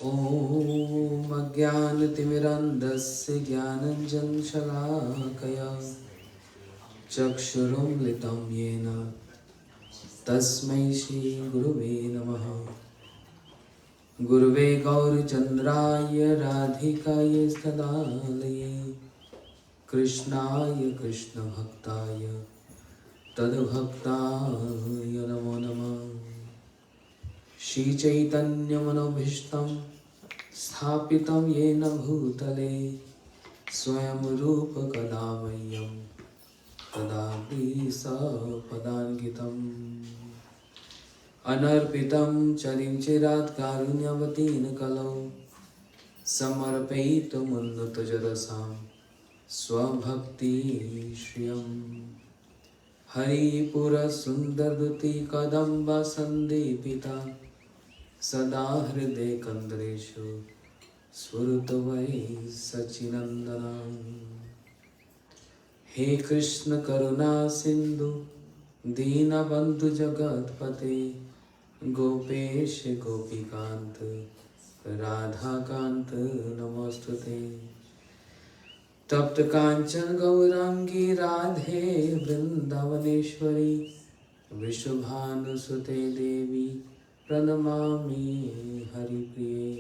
ॐ अज्ञानतिमिरन्धस्य ज्ञानञ्जनशलाकया चक्षुरुन्मिलितं येन तस्मै श्रीगुरुवे नमः। गुरुवे गौरचन्द्राय राधिकाय तदालये कृष्णाय कृष्णभक्ताय तद्भक्ताय नमो नमः। श्रीचैतन्यमनोभीष्टं स्थापितं येन भूतले स्वयं रूप कदा मह्यं ददाति सपदान्वितम्। अनर्पितं चरिंचिरात् कारुण्यवतीन कलौ समर्पयितुमुन्नतजरसां स्वभक्ति श्रियम्। हरिपुरसुन्दरदुती कदम्ब सन्दीपिता सदा हृदय कन्दरेषु स्फुरतु वै सचिनन्दना। हे कृष्ण करुणा सिन्धु दीनबन्धु जगत्पते गोपेश गोपीकान्त राधाकान्त नमोस्तुते। तप्त कांचन गौरांगी राधे वृंदावनेश्वरी वृषभानुसुते देवी प्रणमामि हरिप्रिये।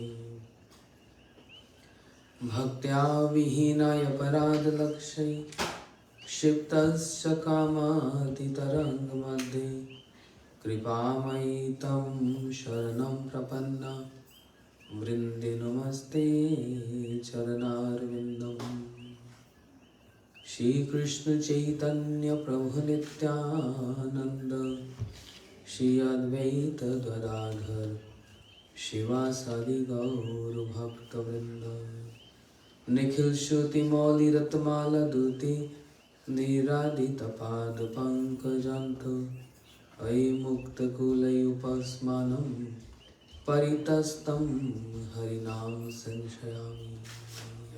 भक्त्या विहीनाय पराधलक्ष्यै क्षिप्तस्य कामातितरङ्गमध्ये कृपामयि तं शरणं प्रपन्ना वृन्दे नमस्ते चरणारविन्दम्। श्री कृष्ण चैतन्य प्रभु नित्यानंद श्री अद्वैत गदाधर शिवासादि गौर भक्तवृंद। निखिल श्रुति मौलि रत्माला दूती निरादित पाद पंकजंत अयि मुक्त कुलय उपस्मानं परितस्तं हरिनाम संशयामि।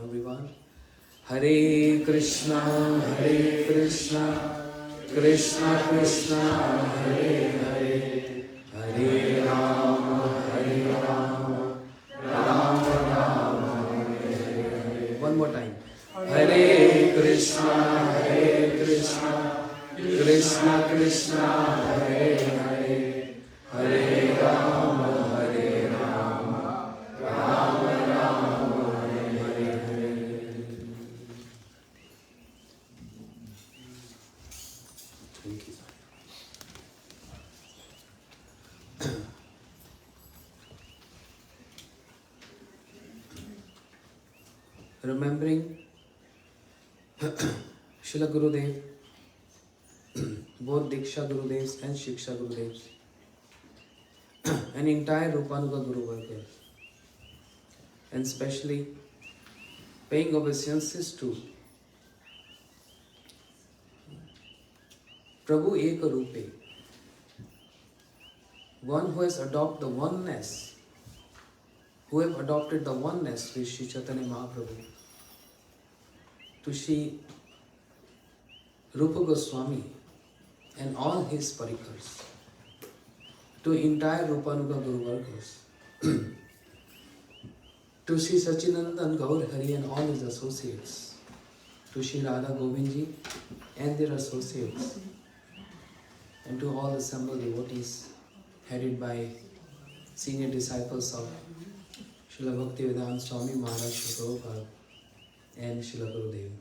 Everyone, Hare Krishna Krishna Krishna Hare Hare Hare Rama Rama Rama Hare Hare. One more time. Hare Krishna Krishna Krishna Hare Hare Hare Rama Rama Rama Hare Hare. Thank you. Remembering Srila Gurudev, both Diksha Gurudevs and Shiksha Gurudevs, an entire Rupanuga Guru Varga, and especially paying obeisances to Prabhu Eka Rupe, one who has adopted the oneness, who have adopted the oneness with Sri Chaitanya Mahaprabhu, to Sri Rupa Goswami and all his parikars, to entire Rupanuga Guru Vargas, to Sri Sachinandan Gaur Hari and all his associates, to Sri Radha Govindji and their associates, and to all assembled devotees headed by senior disciples of Srila Bhaktivedanta Swami Maharaj Srila Prabhupada and Srila Gurudev.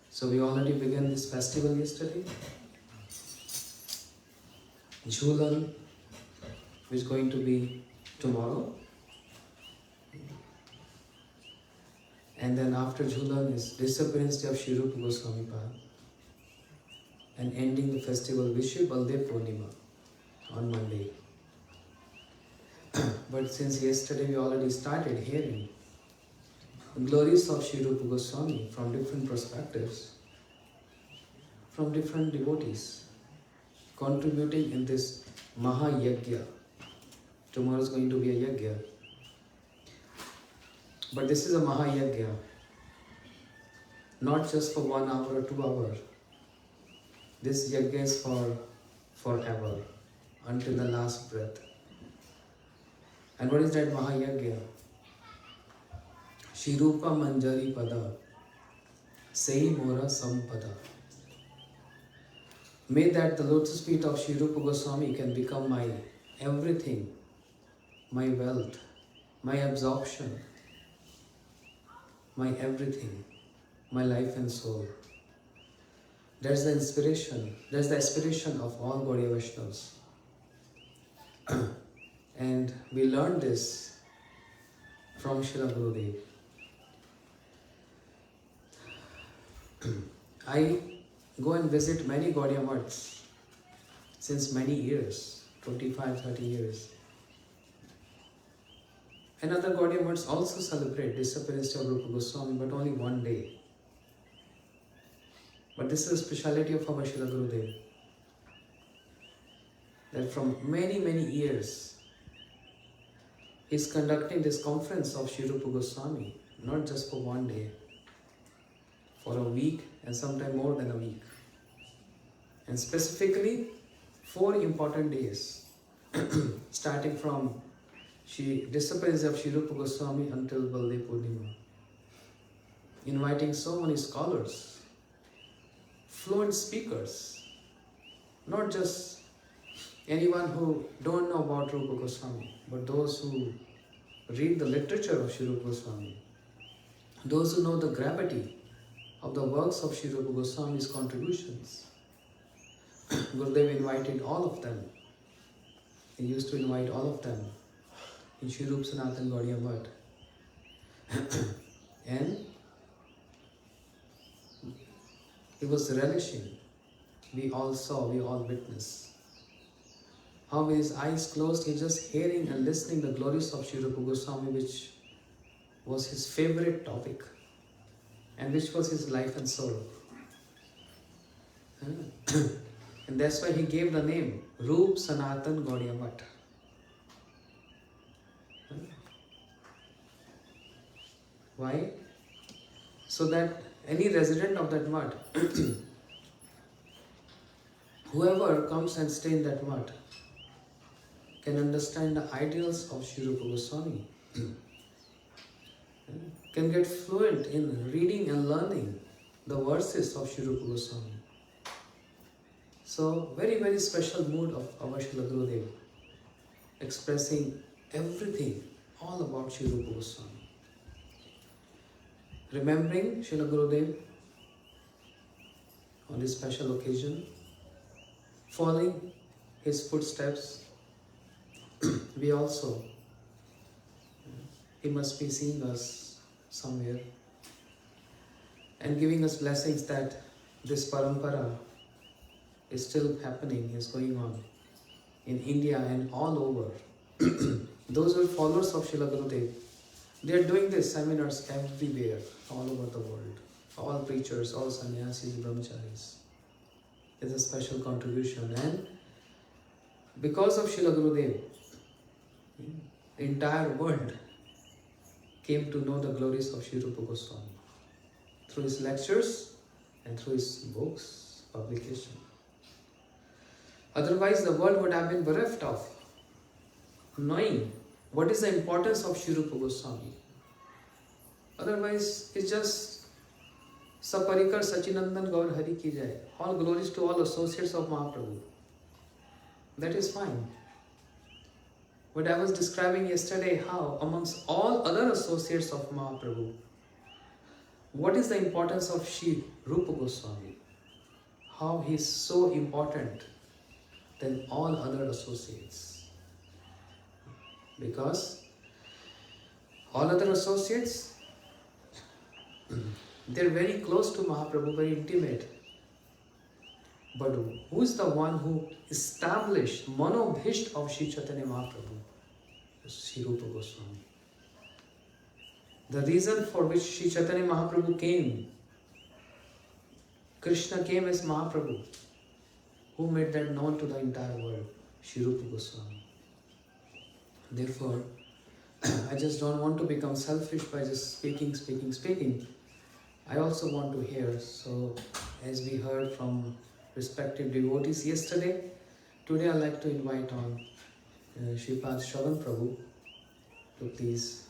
So we already began this festival yesterday. Jhulan is going to be tomorrow. And then after Jhulan is disappearance day of Sri Rupa Goswami Pad. And ending the festival Vishnu Baldev Purnima on Monday. But since yesterday we already started hearing glories of Sri Rupa Goswami from different perspectives, from different devotees, contributing in this Maha Yajna. Tomorrow is going to be a Yajna. But this is a Maha Yajna, not just for 1 hour or 2 hours. This Yajna is for forever, until the last breath. And what is that Mahayagya? Shri Rupa Manjari Pada, Sei Mora Sampada. May that the lotus feet of Shri Rupa Goswami can become my everything, my wealth, my absorption, my everything, my life and soul. That's the inspiration, that's the aspiration of all Gaudiya Vaishnavas. And we learned this from Srila Gurudev. I go and visit many Gaudiya Maths since many years, 25, 30 years. And other Gaudiya Maths also celebrate disappearance of Rupa Goswami, but only one day. But this is a speciality of our Srila Gurudev, that from many, many years, he is conducting this conference of Sri Rupa Goswami, not just for one day, for a week and sometimes more than a week. And specifically, 4 important days, starting from disappearance of Sri Rupa Goswami until Baldev Purnima, inviting so many scholars, fluent speakers, not just anyone who don't know about Rupa Goswami, but those who read the literature of Sri Rupa Goswami, those who know the gravity of the works of Sri Rupa Goswami's contributions. Gurudev invited all of them. He used to invite all of them in Sri Rupa Sanatana Gaudiya Math. And he was relishing. We all saw, we all witnessed how with his eyes closed, he just hearing and listening the glories of Sri Rupa Goswami, which was his favorite topic and which was his life and soul. And that's why he gave the name Rupa Sanatana Gaudiya Math. Why? So that any resident of that math, whoever comes and stays in that math, can understand the ideals of Sri Rupa Goswami, can get fluent in reading and learning the verses of Sri Rupa Goswami. So, very, very special mood of our Srila Gurudev, expressing everything, all about Sri Rupa Goswami. Remembering Srila Gurudev on this special occasion, following his footsteps, we also, he must be seeing us somewhere and giving us blessings that this parampara is still happening, is going on in India and all over. Those who are followers of Srila Gurudev, they are doing these seminars everywhere, all over the world. All preachers, all sannyasis, brahmacharis. It's a special contribution. And because of Srila Gurudev, the entire world came to know the glories of Sri Rupa Goswami through his lectures and through his books, publication. Otherwise, the world would have been bereft of knowing what is the importance of Sri Rupa Goswami. Otherwise, it's just Saparikar Sachinandan Gaur Hari Ki Jai. All glories to all associates of Mahaprabhu. That is fine. But I was describing yesterday how amongst all other associates of Mahaprabhu, what is the importance of Sri Rupa Goswami? How he is so important than all other associates. Because all other associates, they're very close to Mahaprabhu, very intimate. But who is the one who established Manobhisht of Sri Chaitanya Mahaprabhu? Sri Rupa Goswami. The reason for which Sri Chaitanya Mahaprabhu came, Krishna came as Mahaprabhu. Who made that known to the entire world? Sri Rupa Goswami. Therefore, I just don't want to become selfish by just speaking. I also want to hear. So, as we heard from respective devotees yesterday, today I'd like to invite on Sripad Shravan Prabhu to please,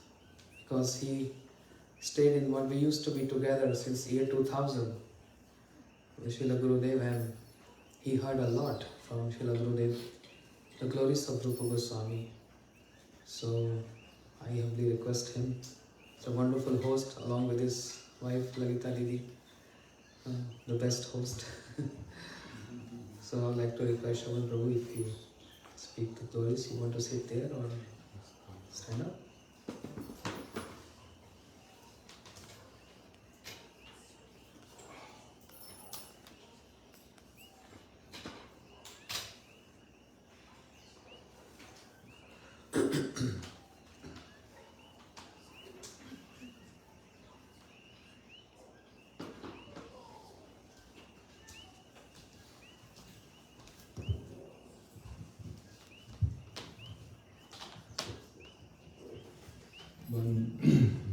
because he stayed in what we used to be together since year 2000 with Srila Gurudev, and he heard a lot from Srila Gurudev, the glories of Rupa Goswami. So I humbly request him, he's a wonderful host along with his wife Lalita Didi, the best host. So I would like to request Shavan Prabhu, if you speak the glories, you want to sit there or stand up?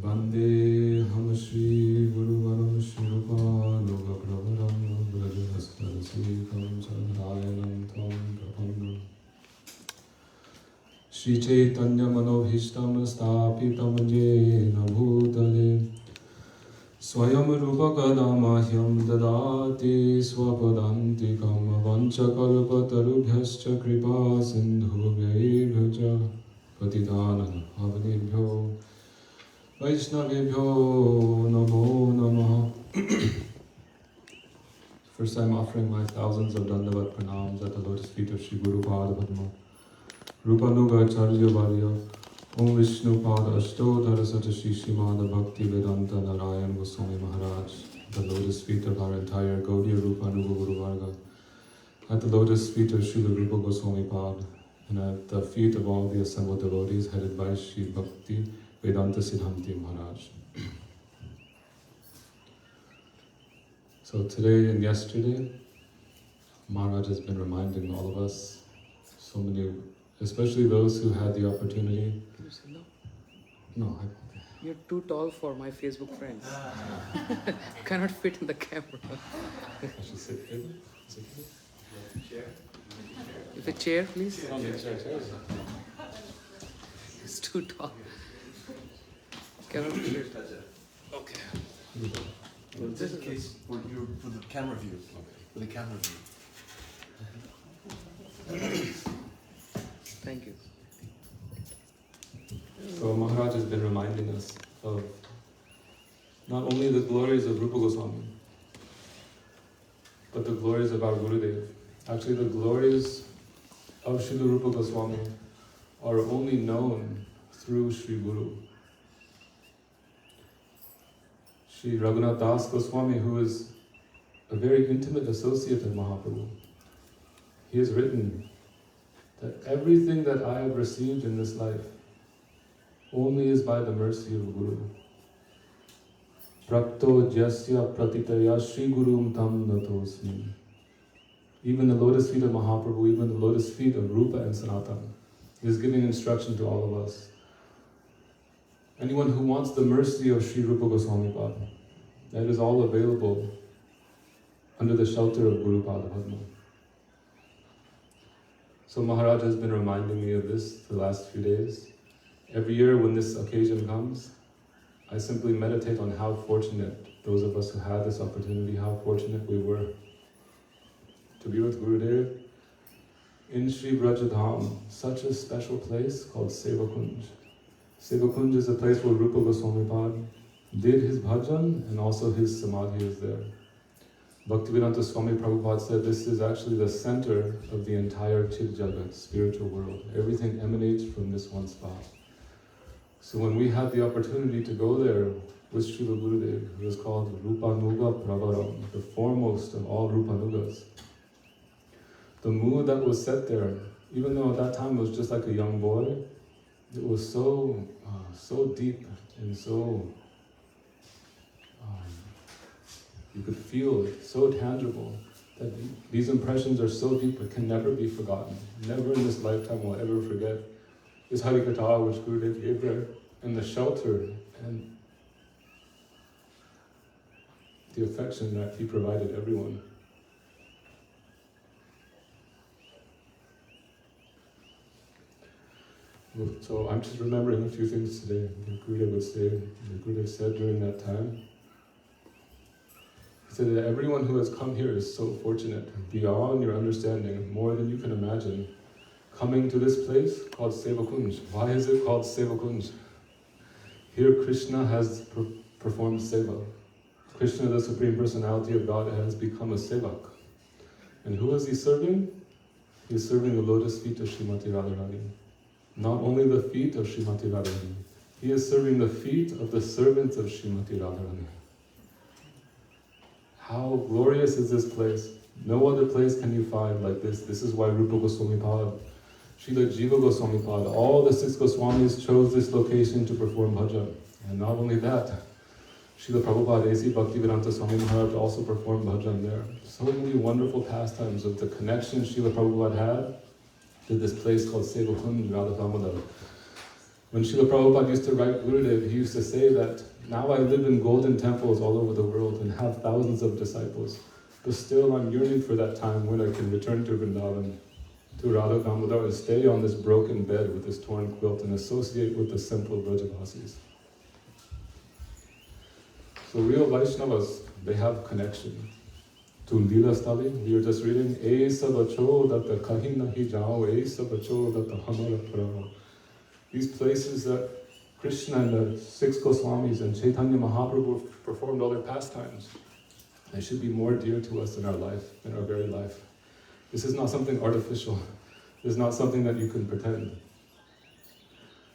Bande Ham Shri Guru Varam Shri Rupa Loga Pravaram Brajastarasi Chandrayanam Tvam Prapannam Shri Chaitanya Manobhishtam Stapitam Jena Bhutale Swayam Rupa Kadamahyam Dadati Swapadantikam Vanchakalpatarubhyascha Kripa Sindhubhyabhyaja Patitanam Pavanebhyo Vaishnavebhyo Namo Namaha. First I'm offering my thousands of Dandavat Pranams at the lotus feet of Shri Guru Pada Padma Rupa Nuga Acharya Varya Om Vishnu Pada Ashtodhara Sata Shri Srimad Bhakti Vedanta Narayan Goswami Maharaj, the lotus feet of our entire Gaudiya Rupa Nuga Guru Varga, at the lotus feet of Srila Rupa Goswami Pada, and at the feet of all the assembled devotees headed by Shri Bhakti Vedanta Siddhanti Maharaj. So today and yesterday, Maharaj has been reminding all of us, so many, especially those who had the opportunity. Can you say no? No, You're too tall for my Facebook friends. Cannot fit in the camera. I should sit here. Chair. If a chair, please. Chair. It's too tall. Cannot fit. Okay. So in this case, for the camera view. For the camera view. Thank you. So Maharaj has been reminding us of not only the glories of Rupa Goswami, but the glories of our Gurudev. Actually, the glories of Srila Rupa Goswami are only known through Sri Guru. Sri Raghunath Das Goswami, who is a very intimate associate of Mahaprabhu, he has written that everything that I have received in this life only is by the mercy of Guru. Prapto jasya pratitaya Shri Gurum tam natosmi. Even the lotus feet of Mahaprabhu, even the lotus feet of Rupa and Sanatana, is giving instruction to all of us. Anyone who wants the mercy of Sri Rupa Goswami Pada, that is all available under the shelter of Guru Pada Padma. So Maharaj has been reminding me of this the last few days. Every year when this occasion comes, I simply meditate on how fortunate those of us who had this opportunity, how fortunate we were to be with Gurudev in Sri Brajadham, such a special place called Sevakunj. Sevakunj is a place where Rupa Goswami Pad did his bhajan and also his samadhi is there. Bhaktivedanta Swami Prabhupada said this is actually the center of the entire Chit Jagat, spiritual world. Everything emanates from this one spot. So when we had the opportunity to go there with Srila Gurudev, who is called Rupa Nuga Pravaram, the foremost of all Rupa Nugas, the mood that was set there, even though at that time I was just like a young boy, it was so deep and so, you could feel it, so tangible, that these impressions are so deep it can never be forgotten. Never in this lifetime will I ever forget this Harikatha which Gurudev gave there, and the shelter and the affection that he provided everyone. So I'm just remembering a few things today that Gurudev would say, that Gurudev said during that time. He said that everyone who has come here is so fortunate, beyond your understanding, more than you can imagine, coming to this place called Sevakunj. Why is it called Sevakunj? Here Krishna has performed seva. Krishna, the Supreme Personality of God, has become a sevak. And who is he serving? He is serving the lotus feet of Srimati Radharani. Not only the feet of Srimati Radharani, he is serving the feet of the servants of Srimati Radharani. How glorious is this place? No other place can you find like this. This is why Rupa Goswami Pad, Srila Jiva Goswami Pad, all the 6 Goswamis chose this location to perform bhajan. And not only that, Srila Prabhupada, A.C. Bhaktivedanta Swami Maharaj also performed bhajan there. So many wonderful pastimes of the connection Srila Prabhupada had to this place called Sevakunj Radha Damodar. When Srila Prabhupada used to write Gurudev, he used to say that, now I live in golden temples all over the world and have thousands of disciples, but still I'm yearning for that time when I can return to Vrindavan, to Radha Damodar, and stay on this broken bed with this torn quilt and associate with the simple Vrajavasis. So real Vaishnavas, they have connection to Lila Stali. We were just reading, Esa bacho datta kahi nahi jao, Esa bacho datta hamara prao. These places that Krishna and the 6 Goswamis and Chaitanya Mahaprabhu performed all their pastimes, they should be more dear to us in our life, in our very life. This is not something artificial. This is not something that you can pretend.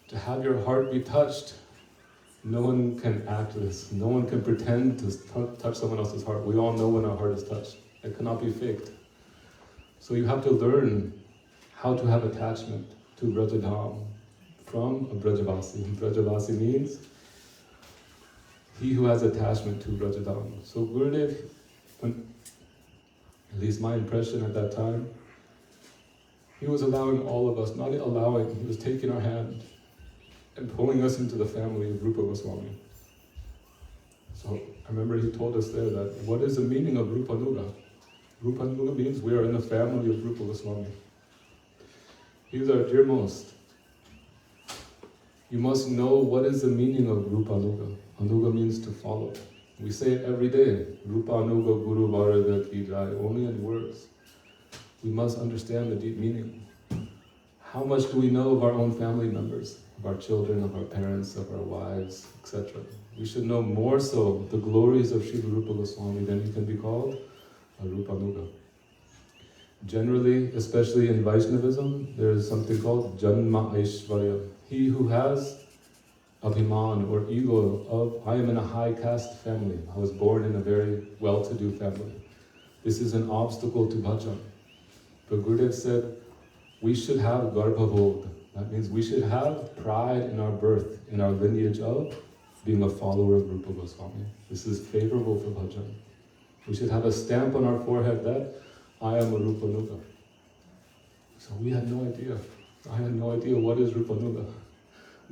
To have your heart be touched, no one can act this. No one can pretend to touch someone else's heart. We all know when our heart is touched. It cannot be faked. So you have to learn how to have attachment to Brajadham from a Brajavasi. Brajavasi means he who has attachment to Brajadham. So Gurudev, at least my impression at that time, he was allowing all of us, not allowing, he was taking our hand and pulling us into the family of Rupa Goswami. So I remember he told us there that, what is the meaning of Rupa Nuga? Rupa Nuga means we are in the family of Rupa Goswami. He is our dearmost. You must know what is the meaning of Rupa Nuga. Anuga means to follow. We say it every day, Rupa Nuga Guru Varga Ki Jai, only in words. We must understand the deep meaning. How much do we know of our own family members, of our children, of our parents, of our wives, etc.? We should know more so the glories of Srila Rupa Goswami, then he can be called a Rupa Nuga. Generally, especially in Vaishnavism, there is something called Janma Aishvarya. He who has Abhiman or ego of, I am in a high caste family, I was born in a very well-to-do family. This is an obstacle to bhajan. But Gurudev said, we should have garbhavod. That means we should have pride in our birth, in our lineage of being a follower of Rupa Goswami. This is favorable for bhajan. We should have a stamp on our forehead that I am a Rupa Nuga. So we had no idea. I had no idea what is Rupa Nuga.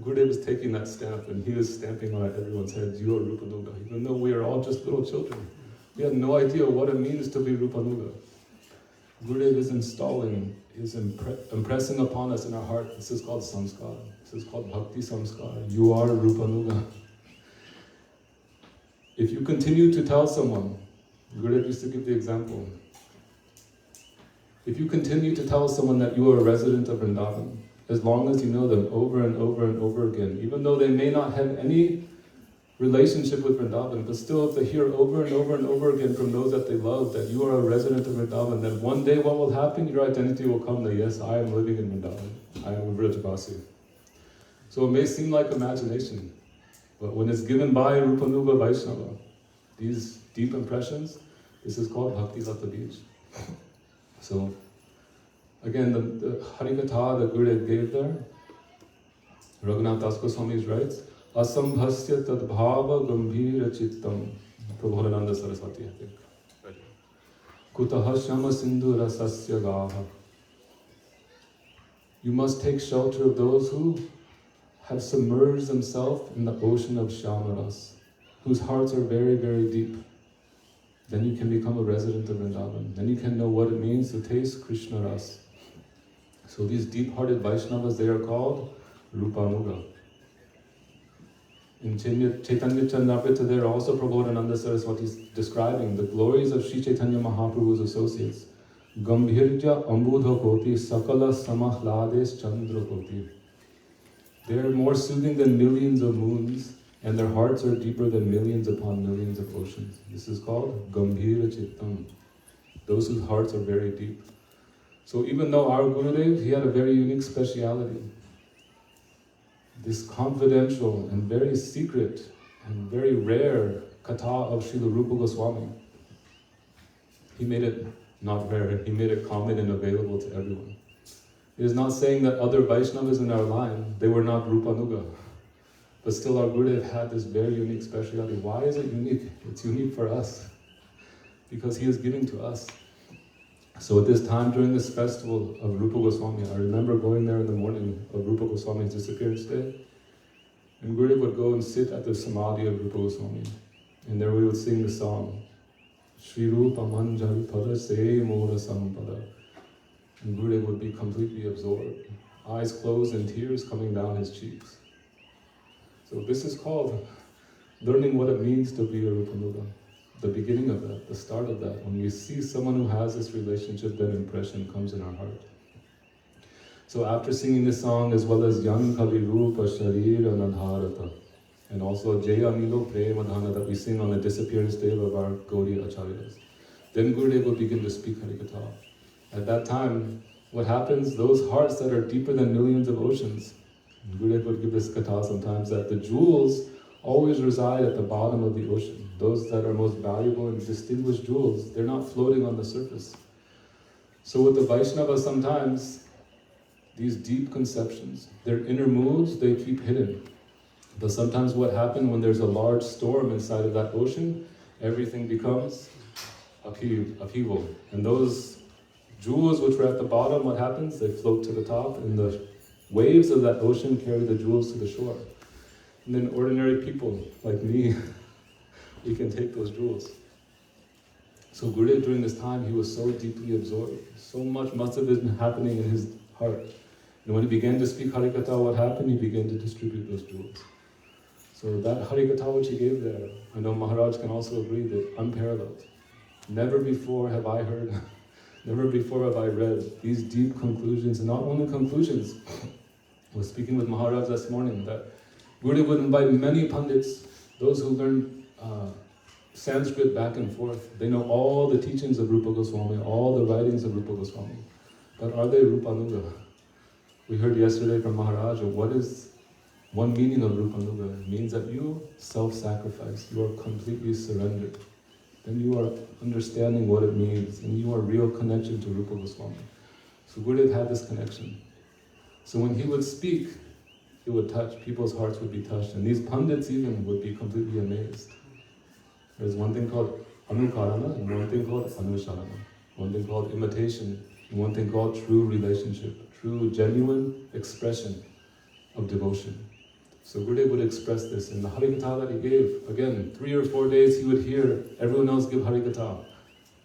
Gurudev is taking that stamp and he is stamping on everyone's heads, you are Rupa Nuga, even though we are all just little children. We had no idea what it means to be Rupa Nuga. Gurudev is installing, is impressing upon us in our heart, this is called samskar, this is called bhakti samskar, you are Rupa Nuga. If you continue to tell someone, Gurudev used to give the example, if you continue to tell someone that you are a resident of Vrindavan, as long as you know them over and over and over again, even though they may not have any relationship with Vrindavan, but still if they hear over and over and over again from those that they love that you are a resident of Vrindavan, then one day what will happen? Your identity will come that yes, I am living in Vrindavan, I am a Vrajavasi. So it may seem like imagination, but when it's given by Rupa Nuga Vaishnava, these deep impressions, this is called Bhakti Lata Bij. So again, the Harikatha that Gurudev gave there, Raghunath Das Goswami writes, Asambhasya tad bhava gambhira chittam. Prabhupada Saraswati, I think. Kutaha shama sindhu rasasya gaha. You must take shelter of those who have submerged themselves in the ocean of Shamaras, whose hearts are very, very deep. Then you can become a resident of Vrindavan. Then you can know what it means to taste Krishna Ras. So these deep-hearted Vaishnavas, they are called Rupanuga. In Chaitanya Chandamrita, there also Prabodhananda Saraswati is describing the glories of Sri Chaitanya Mahaprabhu's associates. Gambhirja Ambudha Koti Sakala Samahlades Chandra Koti. They are more soothing than millions of moons, and their hearts are deeper than millions upon millions of oceans. This is called Gambhira Chittam. Those whose hearts are very deep. So even though our Gurudev, he had a very unique speciality. This confidential and very secret and very rare katha of Srila Rupa Goswami, he made it not rare, he made it common and available to everyone. It is not saying that other Vaishnavas in our line, they were not Rupanuga. But still our Gurudev had this very unique speciality. Why is it unique? It's unique for us. Because he is giving to us. So at this time during this festival of Rupa Goswami, I remember going there in the morning of Rupa Goswami's disappearance day. And Gurudev would go and sit at the samadhi of Rupa Goswami. And there we would sing the song, Shri Rupa Manjari Pada Se Mora Sampada. And Gurudev would be completely absorbed, eyes closed and tears coming down his cheeks. So this is called learning what it means to be a Rupanuga. The beginning of that, the start of that. When we see someone who has this relationship, that impression comes in our heart. So after singing this song, as well as Yan Kali Rupa Sharira Nadharata, and also Jaya Milo Premadhana that we sing on the disappearance day of our Gaudiya Acharyas, then Gurudev will begin to speak Harikatha. At that time, what happens, those hearts that are deeper than millions of oceans, Gurudev would give this katha sometimes, that the jewels always reside at the bottom of the ocean. Those that are most valuable and distinguished jewels, they're not floating on the surface. So with the Vaishnava sometimes, these deep conceptions, their inner moods, they keep hidden. But sometimes what happens when there's a large storm inside of that ocean, everything becomes upheaval. And those jewels which were at the bottom, what happens? They float to the top, and the waves of that ocean carry the jewels to the shore. And then ordinary people like me, we can take those jewels. So Gurudev during this time, he was so deeply absorbed. So much must have been happening in his heart. And when he began to speak Harikatha, what happened? He began to distribute those jewels. So that Harikatha which he gave there, I know Maharaj can also agree that unparalleled. Never before have I heard, never before have I read these deep conclusions, and not only conclusions. I was speaking with Maharaj this morning that Gurudev would invite many pundits, those who learn Sanskrit back and forth. They know all the teachings of Rupa Goswami, all the writings of Rupa Goswami. But are they Rupanuga? We heard yesterday from Maharaj, what is one meaning of Rupanuga? It means that you self-sacrifice, you are completely surrendered. Then you are understanding what it means, and you are real connection to Rupa Goswami. So Gurudev had this connection. So when he would speak, it would touch, people's hearts would be touched, and these pundits even would be completely amazed. There's one thing called anukarana, and one thing called anusharana, one thing called imitation, and one thing called true relationship, true genuine expression of devotion. So Gurudev would express this in the Harikatha that he gave. Again, 3 or 4 days he would hear everyone else give Harikatha.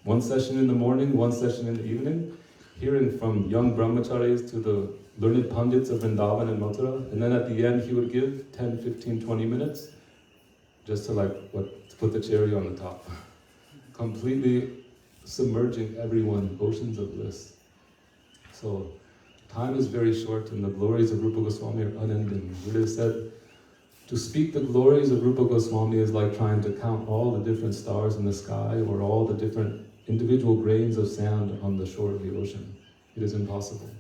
One session in the morning, one session in the evening, hearing from young brahmacharis to the learned pandits of Vrindavan and Mathura, and then at the end he would give 10, 15, 20 minutes just to to put the cherry on the top. Completely submerging everyone, oceans of bliss. So time is very short, and the glories of Rupa Goswami are unending. Buddha said, to speak the glories of Rupa Goswami is like trying to count all the different stars in the sky or all the different individual grains of sand on the shore of the ocean. It is impossible.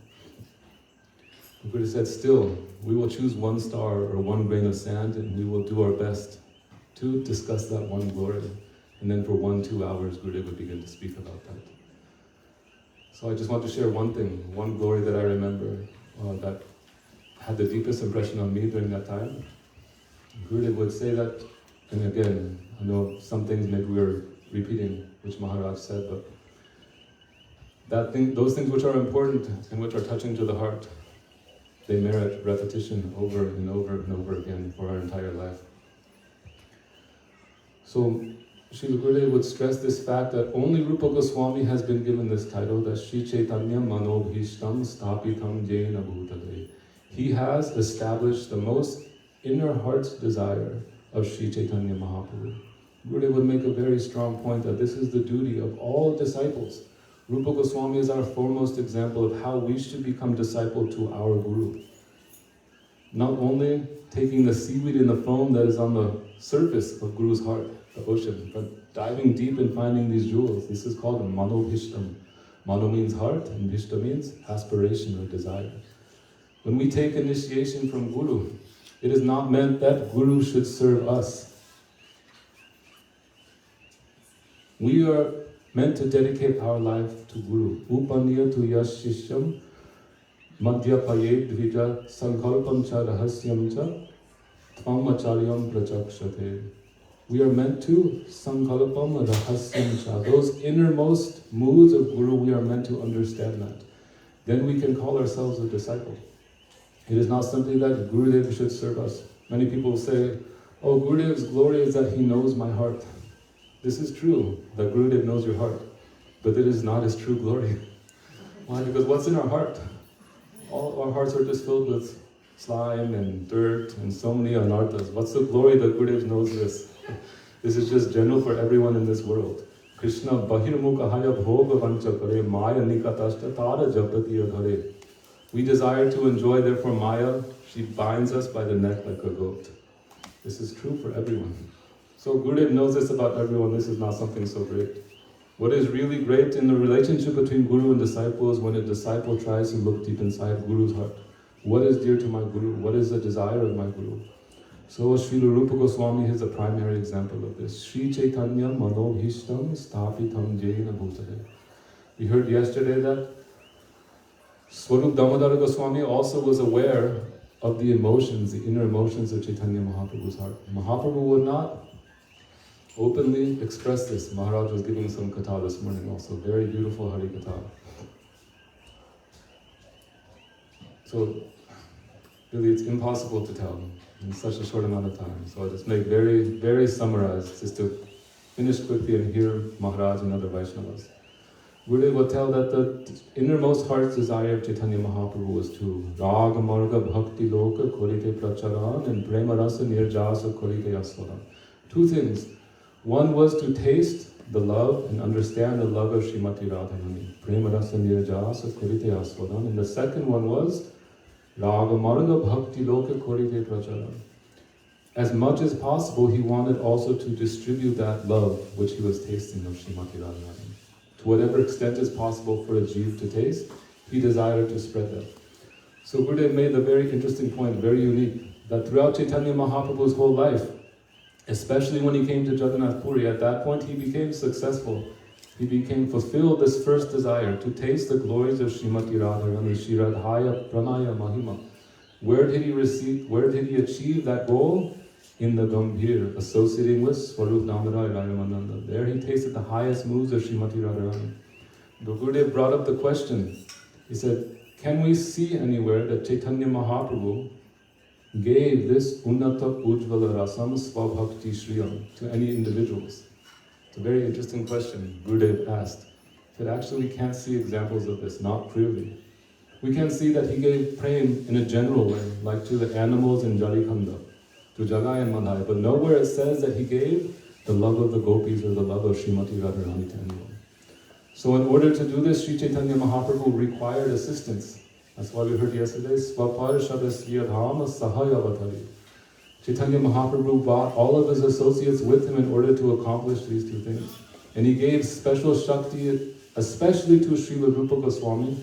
The Buddha said, still, we will choose one star or one grain of sand, and we will do our best to discuss that one glory. And then for 1-2 hours, Gurudev would begin to speak about that. So I just want to share one thing, one glory that I remember that had the deepest impression on me during that time. Gurudev would say that, and again, I know some things maybe we're repeating, which Maharaj said, but those things which are important and which are touching to the heart, they merit repetition over and over and over again for our entire life. So Srila Gurudev would stress this fact that only Rupa Goswami has been given this title, that Sri Chaitanya Manobhishtam Stapitam Jena Bhutale. He has established the most inner heart's desire of Sri Chaitanya Mahaprabhu. Gurudev would make a very strong point that this is the duty of all disciples. Rupa Goswami is our foremost example of how we should become disciple to our Guru. Not only taking the seaweed in the foam that is on the surface of Guru's heart, the ocean, but diving deep and finding these jewels. This is called Mano Bhishtam. Mano means heart, and Bhishta means aspiration or desire. When we take initiation from Guru, it is not meant that Guru should serve us. We are meant to dedicate our life to Guru. Upaniya tu yash shishyam madhyapaye dvija sankalpam cha rahasyam cha tvam acharyam prachakshate. We are meant to sankalpam rahasyam cha. Those innermost moods of Guru, we are meant to understand that. Then we can call ourselves a disciple. It is not simply that Gurudev should serve us. Many people say, oh, Gurudev's glory is that he knows my heart. This is true, that Gurudev knows your heart, but it is not his true glory. Why? Because what's in our heart? All our hearts are just filled with slime and dirt and so many anarthas. What's the glory that Gurudev knows this? This is just general for everyone in this world. Krishna bahirmukahaya bhoga vanchakare maya nikatashta tara japati adhare. We desire to enjoy, therefore Maya, she binds us by the neck like a goat. This is true for everyone. So Gurudev knows this about everyone. This is not something so great. What is really great in the relationship between Guru and disciple is when a disciple tries to look deep inside Guru's heart. What is dear to my Guru? What is the desire of my Guru? So Srila Rupa Goswami is a primary example of this. Sri Chaitanya Mano Bhishtam Sthapitam Jena Bhutale. We heard yesterday that Swarup Damodara Goswami also was aware of the emotions, the inner emotions of Chaitanya Mahaprabhu's heart. Mahaprabhu would not openly express this. Maharaj was giving some katha this morning also, very beautiful Hari Katha. So, really it's impossible to tell in such a short amount of time. So I'll just make very summarized, just to finish quickly and hear Maharaj and other Vaishnavas. Gurudev will tell that the innermost heart's desire of Chaitanya Mahaprabhu was to Raga Marga Bhakti Loka Korite Pracharan and Prema Rasa Nirjasa Korite Aswadan. Two things. One was to taste the love and understand the love of Srimati Radharani. Prema Rasa Nirjasa Korite Aswadan. And the second one was Raga Marga Bhakti Loka Korite Pracharan. As much as possible, he wanted also to distribute that love which he was tasting of Srimati Radharani. To whatever extent is possible for a jeev to taste, he desired to spread that. So Gurudev made a very interesting point, very unique, that throughout Chaitanya Mahaprabhu's whole life, especially when he came to Jagannath Puri, at that point he became successful. He fulfilled this first desire, to taste the glories of Srimati Radharani, Shiradhaya Pranaya Mahima. Where did he achieve that goal? In the Gambhir, associating with Swarup Damodara Rayamananda. There he tasted the highest moods of Srimati Radharani. The Gurudev brought up the question. He said, can we see anywhere that Chaitanya Mahaprabhu gave this Unnata Ujvala Rasam Svabhakti Shriyam to any individuals? It's a very interesting question Gurudev asked. He said, actually we can't see examples of this, not clearly. We can see that he gave prem in a general way, like to the animals in Jalikanda, to Jagai and Madhai, but nowhere it says that he gave the love of the gopis or the love of Srimati Radharani to anyone. So in order to do this, Sri Chaitanya Mahaprabhu required assistance. That's why we heard yesterday, Swapar Shadasriyadhama Sahayavatari. Chaitanya Mahaprabhu brought all of his associates with him in order to accomplish these two things. And he gave special Shakti, especially to Srila Rupa Goswami,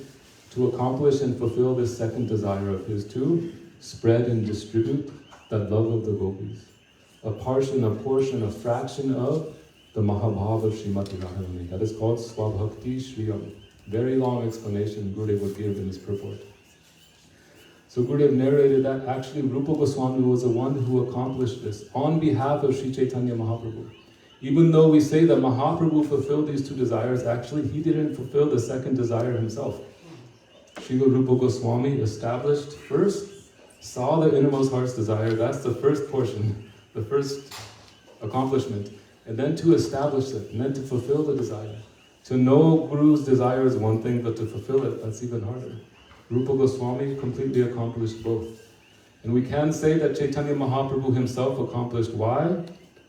to accomplish and fulfill this second desire of his, to spread and distribute that love of the gopis. A portion, a fraction of the Mahabhava of Srimati Radharani. That is called Swabhakti Shriyam. Very long explanation Gurudev would give in his purport. So Gurudev narrated that actually Rupa Goswami was the one who accomplished this on behalf of Sri Chaitanya Mahaprabhu. Even though we say that Mahaprabhu fulfilled these two desires, actually he didn't fulfill the second desire himself. Srila Rupa Goswami established first, saw the innermost heart's desire, that's the first portion, the first accomplishment. And then to establish it, and then to fulfill the desire. To know Guru's desire is one thing, but to fulfill it, that's even harder. Rupa Goswami completely accomplished both. And we can say that Chaitanya Mahaprabhu himself accomplished. Why?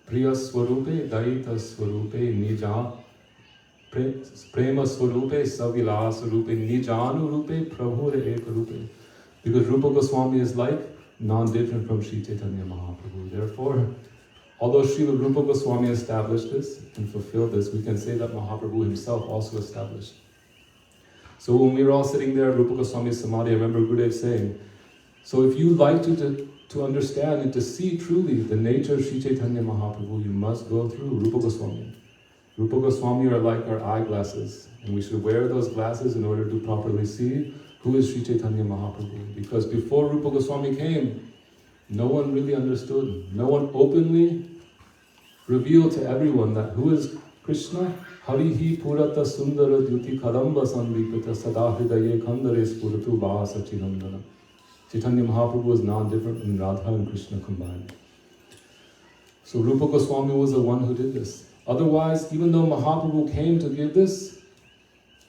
Priya Swarupe, Daita Swarupe, Nija, Prema Swarupe, Savila Swarupe, Nijanu Rupe, Prabhure Eka Rupe. Because Rupa Goswami is like non-different from Sri Chaitanya Mahaprabhu. Therefore, although Srila Rupa Goswami established this and fulfilled this, we can say that Mahaprabhu himself also established. So when we were all sitting there at Rupa Goswami's Samadhi, I remember Gurudev saying, so if you like to understand and to see truly the nature of Sri Chaitanya Mahaprabhu, you must go through Rupa Goswami. Rupa Goswami are like our eyeglasses, and we should wear those glasses in order to properly see who is Sri Chaitanya Mahaprabhu. Because before Rupa Goswami came, no one really understood. No one openly revealed to everyone that who is Krishna? Harihi Purata Sundara Dyuti Kadamba Sandipita Sadahridaye Kandare Spuratu Vasa Chidandana. Chaitanya Mahaprabhu is non-different from Radha and Krishna combined. So Rupa Goswami was the one who did this. Otherwise, even though Mahaprabhu came to give this,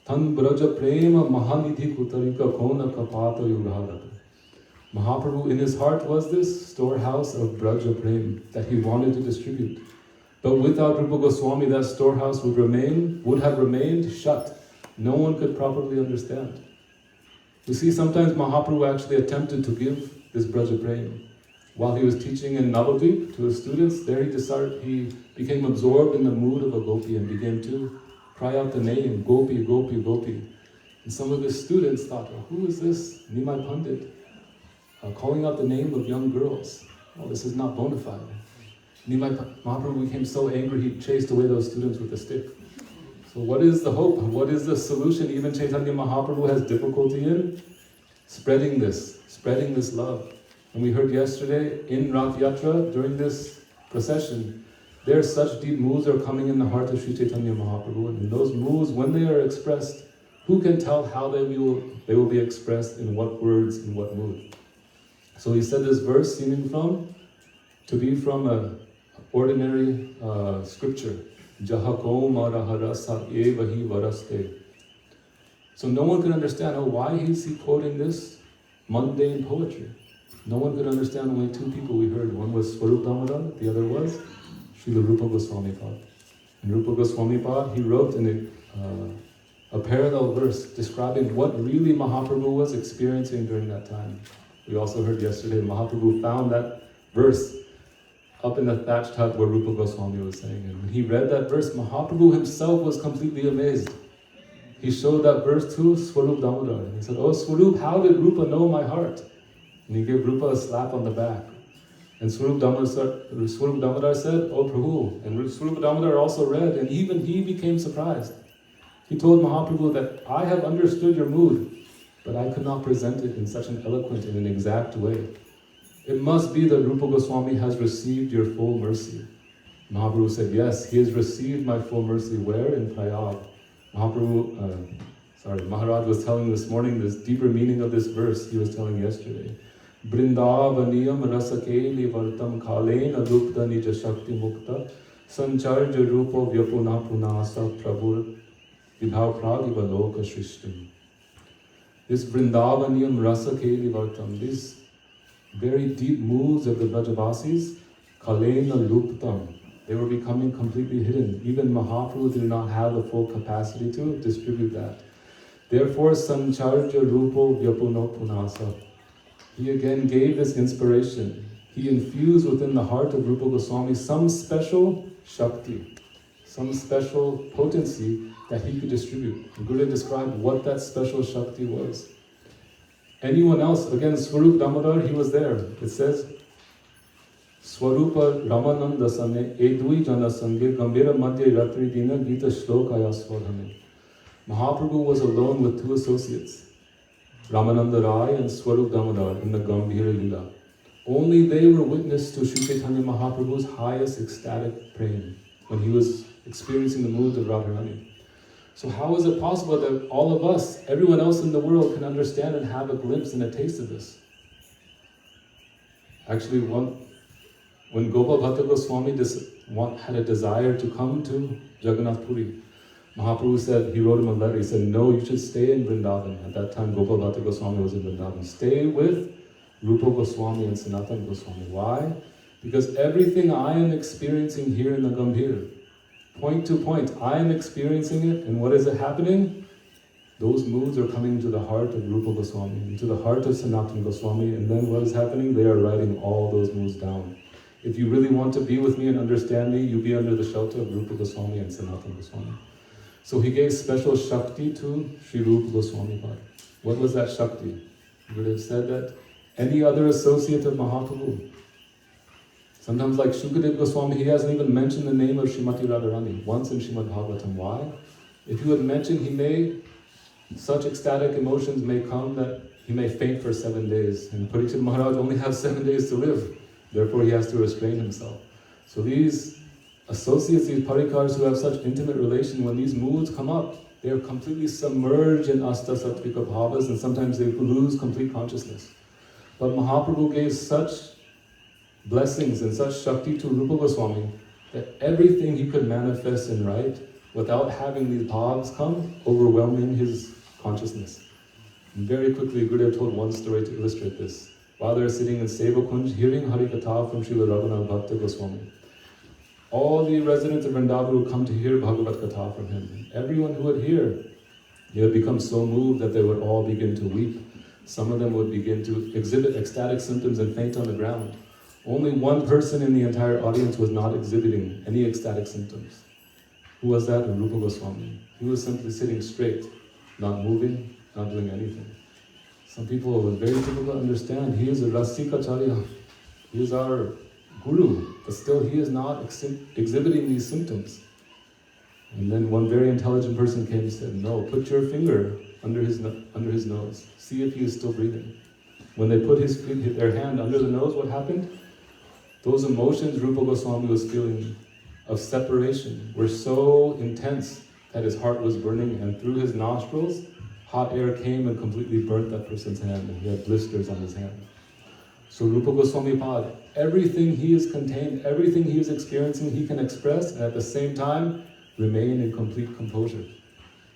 Tan Braja Prema Mahanidhi Kutarika Kona Kapata Yudhadata. Mahaprabhu in his heart was this storehouse of Braja Prem that he wanted to distribute. But without Rupa Goswami, that storehouse would have remained shut. No one could properly understand. You see, sometimes Mahaprabhu actually attempted to give this Braja Prem. While he was teaching in Navadvip to his students, there he became absorbed in the mood of a gopi and began to cry out the name, Gopi, Gopi, Gopi. And some of his students thought, oh, who is this Nimai Pandit calling out the name of young girls? Oh, this is not bona fide. Nimai Mahaprabhu became so angry he chased away those students with a stick. So what is the hope? What is the solution? Even Chaitanya Mahaprabhu has difficulty in spreading this love. And we heard yesterday in Rath Yatra, during this procession, there such deep moods are coming in the heart of Sri Chaitanya Mahaprabhu. And those moods, when they are expressed, who can tell how they will be expressed, in what words, in what mood? So he said this verse seeming to be from an ordinary scripture. Jahakom araharasa evahi varaste. So no one could understand, why is he quoting this mundane poetry? No one could understand. Only two people we heard. One was Swarup Damodar, the other was Srila Rupa Goswami Pad. And Rupa Goswami Pad, he wrote in a parallel verse describing what really Mahaprabhu was experiencing during that time. We also heard yesterday Mahaprabhu found that verse up in the thatched hut where Rupa Goswami was saying. And when he read that verse, Mahaprabhu himself was completely amazed. He showed that verse to Swarup Damodar. And he said, oh Swarup, how did Rupa know my heart? And he gave Rupa a slap on the back. And Swarup Damodar said, oh Prabhu. And Swarup Damodar also read, and even he became surprised. He told Mahaprabhu that I have understood your mood, but I could not present it in such an eloquent and an exact way. It must be that Rupa Goswami has received your full mercy. Mahaprabhu said, yes, he has received my full mercy. Where? In Prayag. Maharaj was telling this morning this deeper meaning of this verse he was telling yesterday. Brindavaniyam rasakeli vartam kalena lupta nija shakti mukta sancharja rupa vyapuna punasa prabhur vibhav pragiva loka shrishtim. This Vrindavaniyam rasakeli vartam, these very deep moods of the Brajavasis, kalena luptam, they were becoming completely hidden. Even Mahaprabhu did not have the full capacity to distribute that. Therefore, sancharja rupa vyapuno punasa. He again gave this inspiration. He infused within the heart of Rupa Goswami some special Shakti, some special potency that he could distribute. And Gurudev described what that special Shakti was. Anyone else, again, Swarup Damodar, he was there. It says, Swarupa Ramananda Sane Edui Jana Sange Gambira Madhya Ratri Dina Gita Shlokaya Swadhane. Mahaprabhu was alone with two associates, Ramananda Rai and Swarup Damodar in the Gambhira Lila. Only they were witness to Sri Chaitanya Mahaprabhu's highest ecstatic praying when he was experiencing the moods of Radharani. So how is it possible that all of us, everyone else in the world, can understand and have a glimpse and a taste of this? Actually, when Gopal Bhatta Goswami had a desire to come to Jagannath Puri, Mahaprabhu said, he wrote him a letter, he said, no, you should stay in Vrindavan. At that time, Gopal Bhatta Goswami was in Vrindavan. Stay with Rupa Goswami and Sanatana Goswami. Why? Because everything I am experiencing here in the Gambhir, point to point, I am experiencing it, and what is it happening? Those moods are coming to the heart of Rupa Goswami, into the heart of Sanatana Goswami, and then what is happening? They are writing all those moods down. If you really want to be with me and understand me, you be under the shelter of Rupa Goswami and Sanatana Goswami. So he gave special Shakti to Sri Rupa Goswami Pad. What was that Shakti? He would have said that any other associate of Mahaprabhu. Sometimes like Shukadev Goswami, he hasn't even mentioned the name of Srimati Radharani once in Srimad Bhagavatam. Why? If you had mentioned, such ecstatic emotions may come that he may faint for 7 days. And Parikshit Maharaj only has 7 days to live. Therefore he has to restrain himself. So these associates, these parikars who have such intimate relation, when these moods come up, they are completely submerged in asta sattvika bhavas, and sometimes they lose complete consciousness. But Mahaprabhu gave such blessings and such Shakti to Rupa Goswami that everything he could manifest and write without having these bhavas come, overwhelming his consciousness. And very quickly, Gurudev told one story to illustrate this. While they were sitting in Seva Kunj, hearing Hari Katha from Srila Raghunath Bhakta Goswami, all the residents of Vrindavan would come to hear Bhagavad Katha from him. Everyone who would hear, they would become so moved that they would all begin to weep. Some of them would begin to exhibit ecstatic symptoms and faint on the ground. Only one person in the entire audience was not exhibiting any ecstatic symptoms. Who was that? Rupa Goswami. He was simply sitting straight, not moving, not doing anything. Some people, it was very difficult to understand. He is a Rasikacharya. He is our Guru, but still he is not exhibiting these symptoms. And then one very intelligent person came and said, no, put your finger under his nose. See if he is still breathing. When they put their hand under the nose, what happened? Those emotions Rupa Goswami was feeling of separation were so intense that his heart was burning, and through his nostrils, hot air came and completely burnt that person's hand, and he had blisters on his hand. So Rupa Goswami Pad, everything he is contained, everything he is experiencing, he can express, and at the same time, remain in complete composure.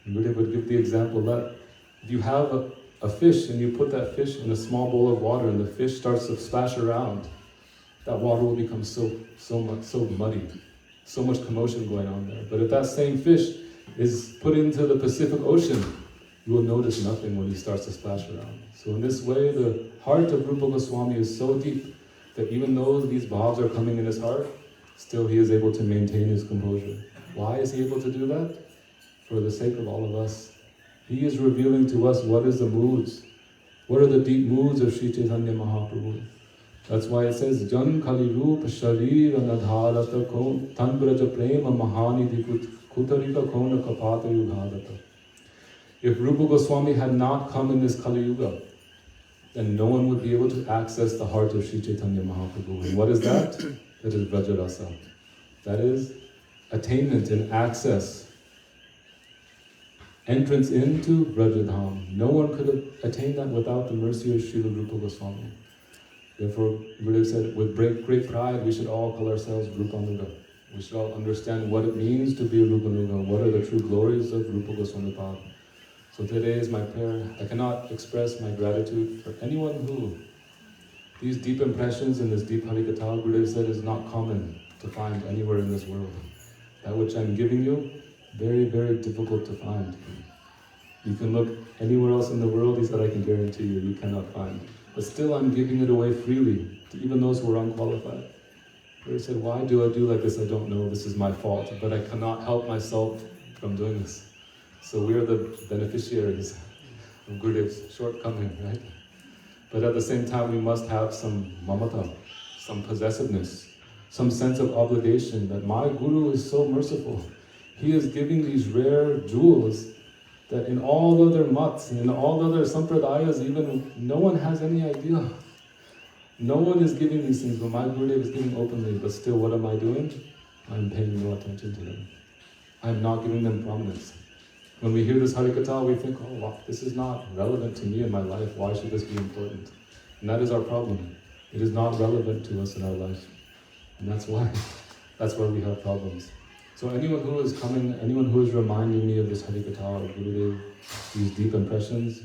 And Gurudev would give the example that if you have a fish and you put that fish in a small bowl of water and the fish starts to splash around, that water will become so muddy, so much commotion going on there. But if that same fish is put into the Pacific Ocean, you will notice nothing when he starts to splash around. So in this way, the heart of Rupa Goswami is so deep that even though these bhavs are coming in his heart, still he is able to maintain his composure. Why is he able to do that? For the sake of all of us. He is revealing to us what is the moods, what are the deep moods of Sri Chaitanya Mahaprabhu. That's why it says, Jan Kali Rupa Sharira Nadharata Tanbraja Prema Mahanidhi Kutarika Kona Kapata Yughadata. If Rupa Goswami had not come in this Kali Yuga, then no one would be able to access the heart of Sri Chaitanya Mahaprabhu. And what is that? That is Vrajarasa. That is attainment and access, entrance into Vrajadham. No one could have attained that without the mercy of Srila Rupa Goswami. Therefore, Gurudev said, with great pride, we should all call ourselves Rupanuga. We should all understand what it means to be a Rupanuga. What are the true glories of Rupa Goswami Pad? So today is my prayer. I cannot express my gratitude for anyone who, these deep impressions in this deep Harikatha, Gurudev said, is not common to find anywhere in this world. That which I'm giving you, very, very difficult to find. You can look anywhere else in the world, he said, I can guarantee you cannot find. But still I'm giving it away freely to even those who are unqualified. He said, why do I do like this? I don't know, this is my fault, but I cannot help myself from doing this. So we are the beneficiaries of Gurudev's shortcoming, right? But at the same time, we must have some mamata, some possessiveness, some sense of obligation that my Guru is so merciful. He is giving these rare jewels that in all other mats, in all other sampradayas, even no one has any idea. No one is giving these things, but my Gurudev is giving openly, but still what am I doing? I'm paying no attention to them. I'm not giving them prominence. When we hear this Harikatha, we think, oh, wow, this is not relevant to me in my life. Why should this be important? And that is our problem. It is not relevant to us in our life. And that's why we have problems. So anyone who is coming, anyone who is reminding me of this Harikatha of Gurudev, these deep impressions,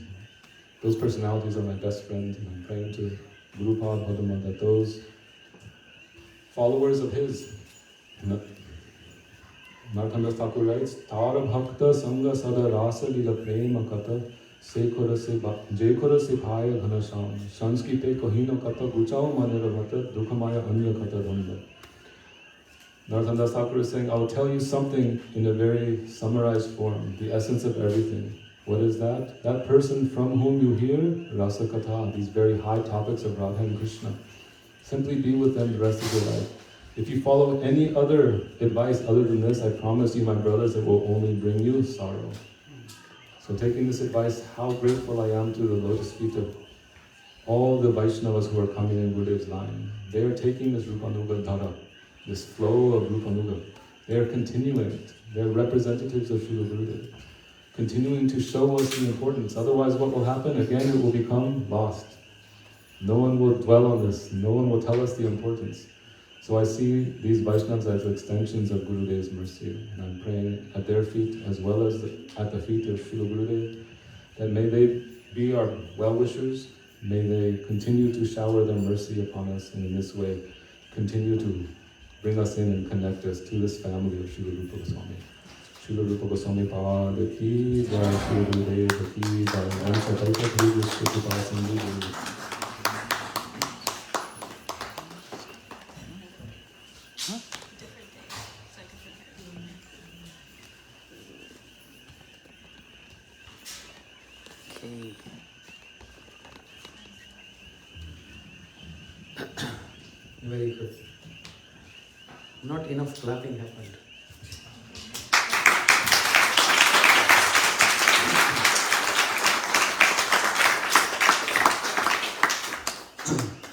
those personalities are my best friends, and I'm praying to Rupa, Bhadama, that those followers of his, Narthandas Thakur writes, Tara Bhakta Sangha Sada Rasa Lila Prema Kata Jekora Se Phaya Ghanasham Sanskite Kohino Kata Guchao Maniravata Dukhamaya Anya Kata Dhamma. Narthandas Thakur is saying, I will tell you something in a very summarized form, the essence of everything. What is that? That person from whom you hear Rasa Katha, these very high topics of Radha and Krishna. Simply be with them the rest of your life. If you follow any other advice other than this, I promise you, my brothers, it will only bring you sorrow. So taking this advice, how grateful I am to the lotus feet of all the Vaishnavas who are coming in Gurudev's line. They are taking this Rupanuga Dhara, this flow of Rupanuga. They are continuing it. They are representatives of Srila Gurudev, continuing to show us the importance. Otherwise, what will happen? Again, it will become lost. No one will dwell on this. No one will tell us the importance. So I see these Vaishnavas as extensions of Gurudev's mercy, and I'm praying at their feet as well as at the feet of Srila Gurudev, that may they be our well-wishers, may they continue to shower their mercy upon us, and in this way continue to bring us in and connect us to this family of Srila Rupa Goswami. Srila Rupa Goswami Pada Ki Jai, Srila Gurudev Ki Jai, Om Sataita Ki Vishwakripa Sindhu Guru. Very good. Not enough clapping happened.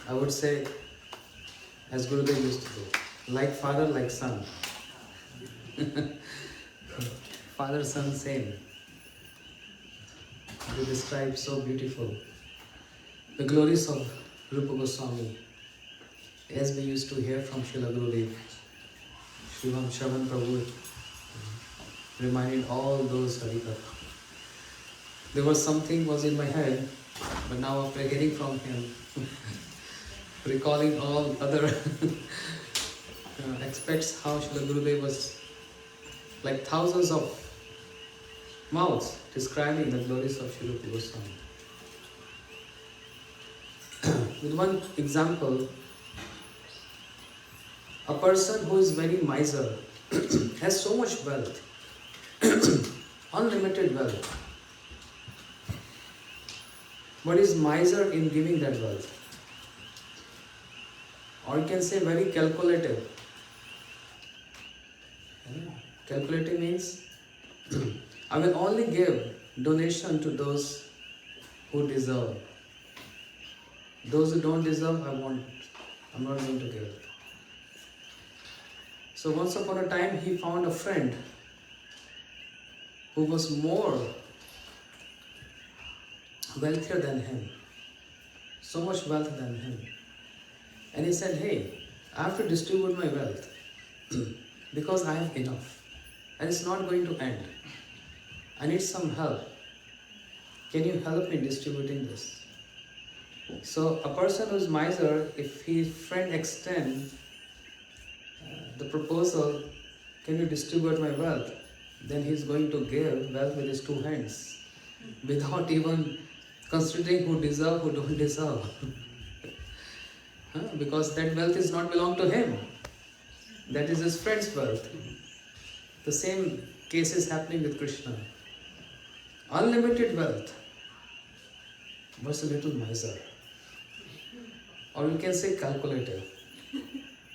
I would say, as Gurudev used to do, like father, like son. Father, son, same. They describe so beautiful the glories of Rupa Goswami, as we used to hear from Srila Gurudev. Shivam Shravan Prabhu reminded all those Harikatha. There was something was in my head, but now after hearing from him, recalling all other aspects, how Srila Gurudev was like thousands of mouths describing the glories of Srila Rupa Goswami. With one example, a person who is very miser has so much wealth, unlimited wealth, but is miser in giving that wealth. Or you can say very calculative. Calculative means I will only give donation to those who deserve. Those who don't deserve, I'm not going to give. So once upon a time he found a friend who was more wealthier than him, so much wealth than him. And he said, hey, I have to distribute my wealth because I have enough and it's not going to end. I need some help. Can you help me distributing this? So a person who is miser, if his friend extends the proposal, can you distribute my wealth? Then he is going to give wealth with his two hands without even considering who deserve, who don't deserve. Because that wealth is not belong to him. That is his friend's wealth. The same case is happening with Krishna. Unlimited wealth was a little miser. Or you can say calculative.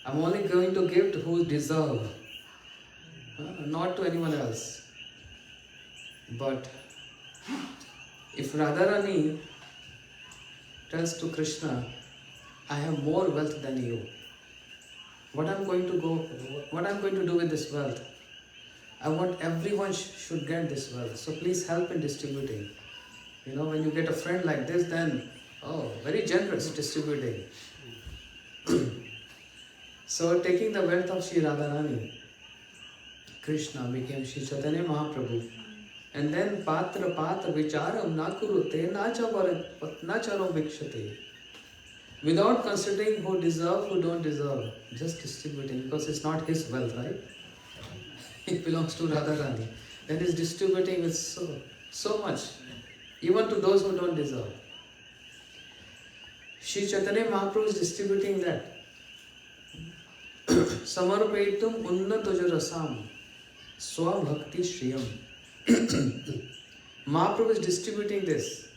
I'm only going to give to who deserve, not to anyone else. But if Radharani tells to Krishna, I have more wealth than you, what I'm going to do with this wealth? I want everyone should get this wealth. So please help in distributing. You know, when you get a friend like this, then, very generous distributing. So taking the wealth of Sri Radharani, Krishna became Sri Chaitanya Mahaprabhu. And then patra patra vicharam nakurute nacharo vikshate. Without considering who deserve, who don't deserve, just distributing, because it's not his wealth, right? It belongs to Radharani. Then he's distributing with so much, even to those who don't deserve. Sri Chaitanya Mahaprabhu is distributing that. Samarpaitum unnataja rasam swabhakti shriyam. Mahaprabhu is distributing this.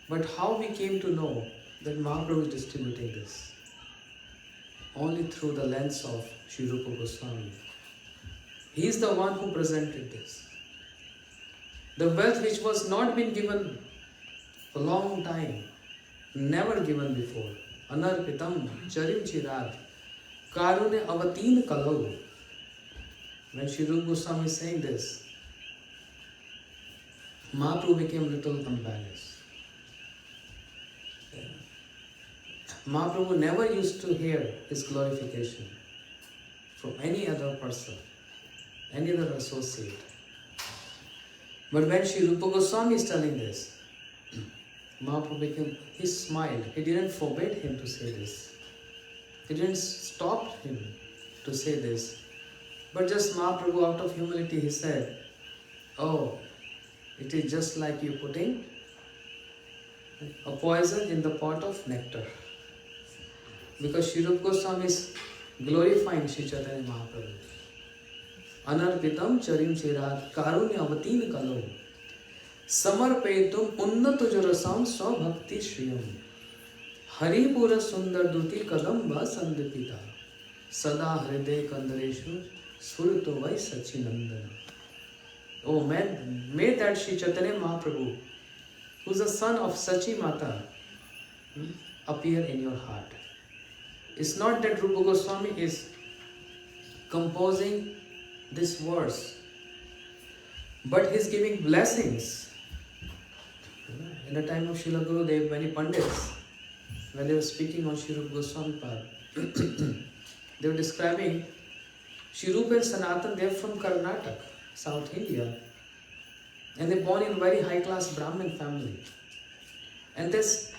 But how we came to know that Mahaprabhu is distributing this? Only through the lens of Sri Rupa Goswami. He is the one who presented this. The wealth which was not been given for a long time, never given before. Anarpitam charim chirad karune avatin kalau. When Sri Rupa Goswami is saying this, Mahaprabhu became little embarrassed. Mahaprabhu never used to hear his glorification from any other person, any other associate. But when Sri Rupa Goswami is telling this, Mahaprabhu he smiled. He didn't forbid him to say this. He didn't stop him to say this. But just Mahaprabhu, out of humility, he said, oh, it is just like you putting a poison in the pot of nectar. Because Sri Rupa Goswami is glorifying Sri Chaitanya Mahaprabhu. Anarpitam charim chirat karunya avatin kalau samarpaitum unnatujurasam swabhakti shriyam haripura sundar duti kadamba sandipita sada hriday kandareshu surito vai sachinandana. Oh man, may that Sri Chaitanya Mahaprabhu, who is the son of Sachi Mata, appear in your heart. It's not that Rupa Goswami is composing this verse, but he's giving blessings. In the time of Srila Gurudev, many Pandits, when they were speaking on Sri Rupa Goswami Pad, they were describing Sri Rupa and Sanatan. They are from Karnataka, South India, and they were born in a very high class Brahmin family. And this,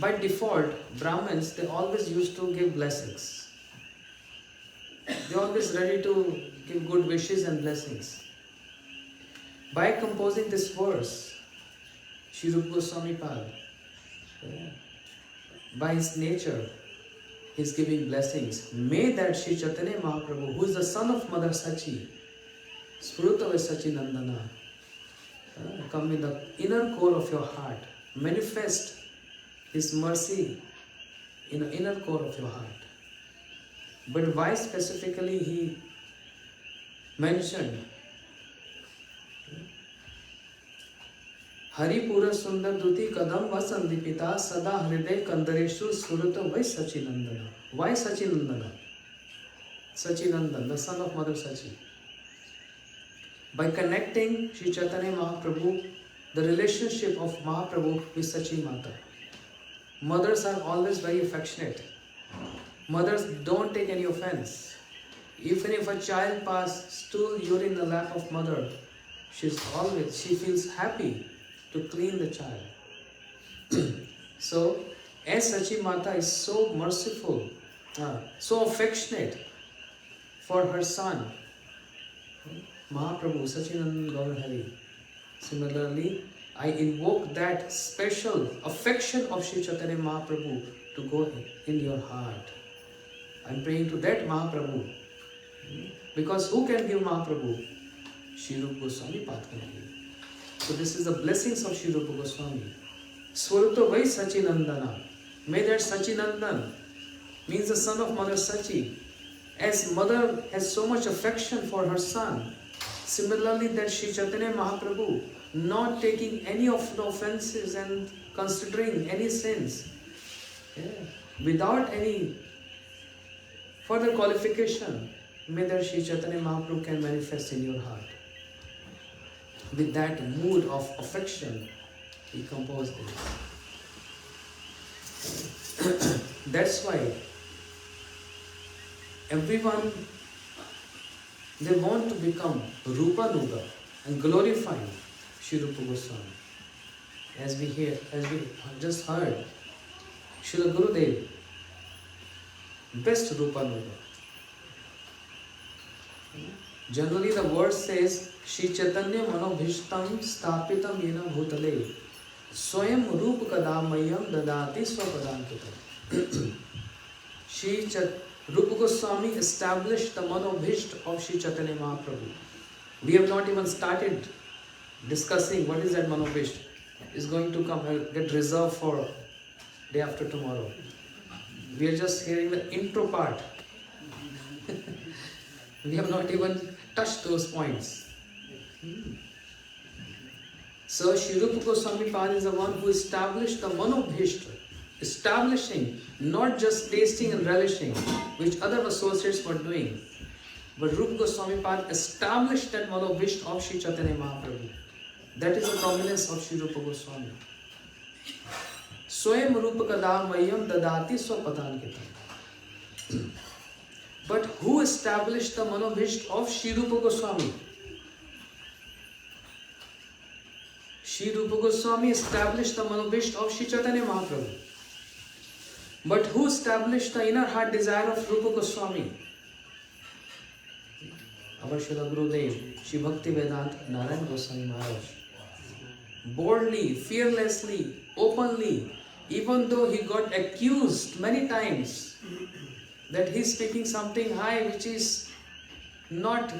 by default, Brahmins, they always used to give blessings. They are always ready to give good wishes and blessings. By composing this verse, Sri Rupa Goswami Pad, by his nature, he is giving blessings. May that Sri Chaitanya Mahaprabhu, who is the son of Mother Sachi, Spurutava Sachi Nandana, come in the inner core of your heart, manifest his mercy in the inner core of your heart. But why specifically he mentioned Haripura Sundar Duti Kadam Vasandipita Sada Hriday Kandareshu Surata Vai Sachinandana. Why Sachinandana? Sachinandan, the son of Mother Sachi. By connecting Sri Chaitanya Mahaprabhu, the relationship of Mahaprabhu with Sachi Mata. Mothers are always very affectionate. Mothers don't take any offense. Even if a child passes stool, urine in the lap of mother, she feels happy to clean the child. So, as Sachi Mata is so merciful, so affectionate for her son, Mahaprabhu, Sachinandan Gaur Hari. Similarly, I invoke that special affection of Sri Chaitanya Mahaprabhu to go in your heart. I am praying to that Mahaprabhu. Because who can give Mahaprabhu? Sri Rupa Goswami Pad can give. So this is the blessings of Sri Rupa Goswami. Swaruto Vai Sachinandana. May that Sachinandan means the son of Mother Sachi. As mother has so much affection for her son, similarly that Sri Chaitanya Mahaprabhu, not taking any of the offenses and considering any sins, without any further qualification, may that Sri Chaitanya Mahaprabhu can manifest in your heart. With that mood of affection, he composed this. That's why everyone They want to become Rupa Nuga and glorify Sri Rupa Goswami. As we just heard, Srila Gurudev, best Rupa Nuga. Generally the word says, Shri Chaitanya Manobhishtam Stapitam Yena Bhutale Swayam Rupa Kadamayam Dadati Swapadankitam. Rupa Goswami established the Manobhisht of Shri Chaitanya Mahaprabhu. We have not even started discussing what is that Manobhisht. Is going to come and get reserved for day after tomorrow. We are just hearing the intro part. We have not even touched those points. So Shri Rupa Goswami Pad is the one who established the Manobhishta, establishing, not just tasting and relishing, which other associates were doing, but Rupa Goswami Pad established that Manobhishta of Shri Chaitanya Mahaprabhu. That is the prominence of Shri Rupa Goswami. Swayam Rupa Kadamayam Dadati Swapadankitam. But who established the Manobhishta of Shri Rupa Goswami? Shri Rupa Goswami established the Manobhishta of Shri Chaitanya Mahaprabhu. But who established the inner heart desire of Rupa Goswami? Our Srila Gurudev, Shri Bhakti Vedanta Narayan Goswami Maharaj. Boldly, fearlessly, openly, even though he got accused many times that he is speaking something high which is not,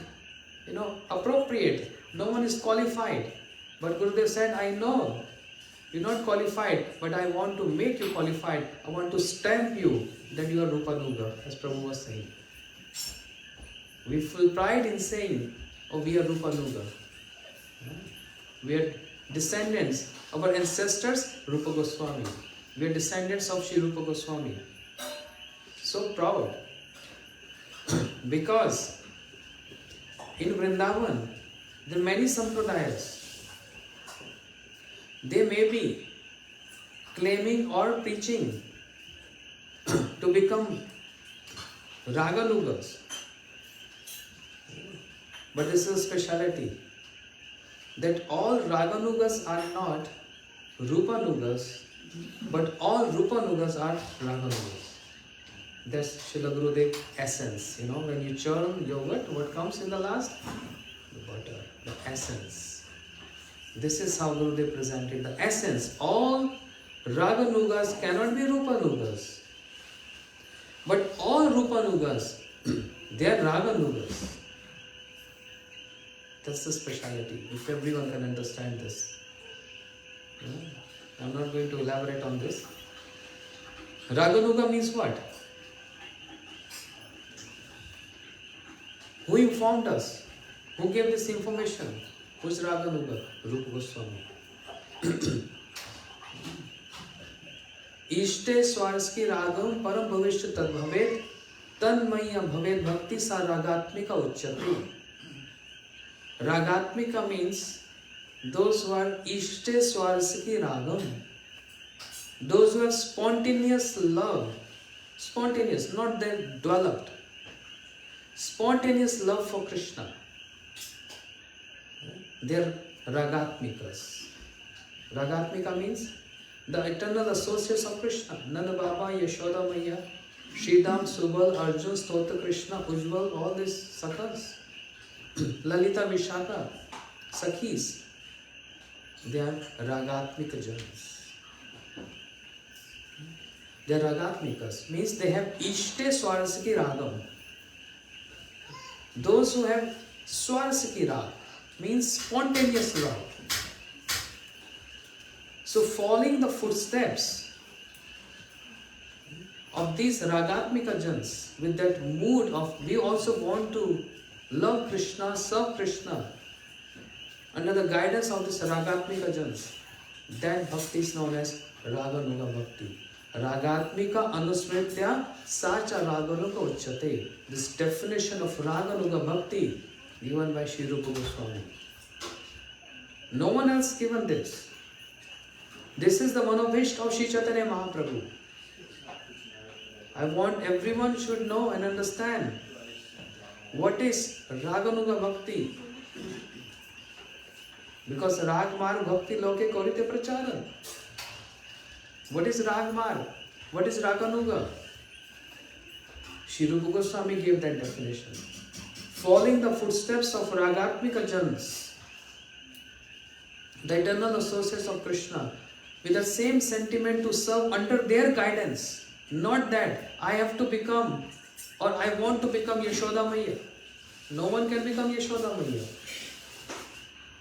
appropriate. No one is qualified. But Gurudev said, I know you're not qualified, but I want to make you qualified. I want to stamp you that you are Rupa Nuga, as Prabhu was saying. We feel pride in saying, oh, we are Rupa Nuga. We are descendants, our ancestors, Rupa Goswami. We are descendants of Shri Rupa Goswami. So proud. Because in Vrindavan, there are many sampradayas. They may be claiming or preaching to become Raganugas. But this is a speciality. That all Raganugas are not Rupanugas, but all Rupanugas are Raganugas. That's Srila Gurudev essence. When you churn yogurt, what comes in the last? The butter, the essence. This is how Gurudev presented the essence. All Raganugas cannot be Rupanugas. But all Rupanugas, they are Raganugas. That's the speciality, if everyone can understand this. I'm not going to elaborate on this. Raganuga means what? Who informed us? Who gave this information? Who's Raganuga? Rupa Goswami. Ishte swarski ragam param bhavishya tad bhavet tanmaya bhavet bhakti sa ragatmika uchyate. Ragatmika means those who are ishte swarski ragam. Those who have spontaneous love. Spontaneous, not that developed. Spontaneous love for Krishna. They are Ragatmikas. Ragatmika means the eternal associates of Krishna. Nanda Baba, Yashoda Maya, Sridham, Subal, Arjun, Stota Krishna, Ujjwal, all these sakhas. Lalita, Vishaka, Sakhis. They are Ragatmika jans. They are Ragatmikas. Means they have Ishte Swarasiki Ragam. Those who have Swarasiki Rag means spontaneous love. So following the footsteps of these Ragatmika jans with that mood of we also want to love Krishna, serve Krishna under the guidance of this Ragatmika jans, that bhakti is known as Raganuga Bhakti. Ragatmika anusmritya sacha raganuga uchyate. This definition of Raganuga Bhakti given by Sri Rupa Goswami. No one else given this. This is the Manobhishta of Sri Chaitanya Mahaprabhu. I want everyone should know and understand What is Raganuga Bhakti? Because Rag Marg Bhakti Loke Korite Prachara. What is Rag Marg? What is Raganuga? Sri Rupa Goswami gave that definition. Following the footsteps of Ragatmika Jans, the eternal associates of Krishna, with the same sentiment to serve under their guidance. Not that I have to become or I want to become Yashoda Maya. No one can become Yashoda Maya.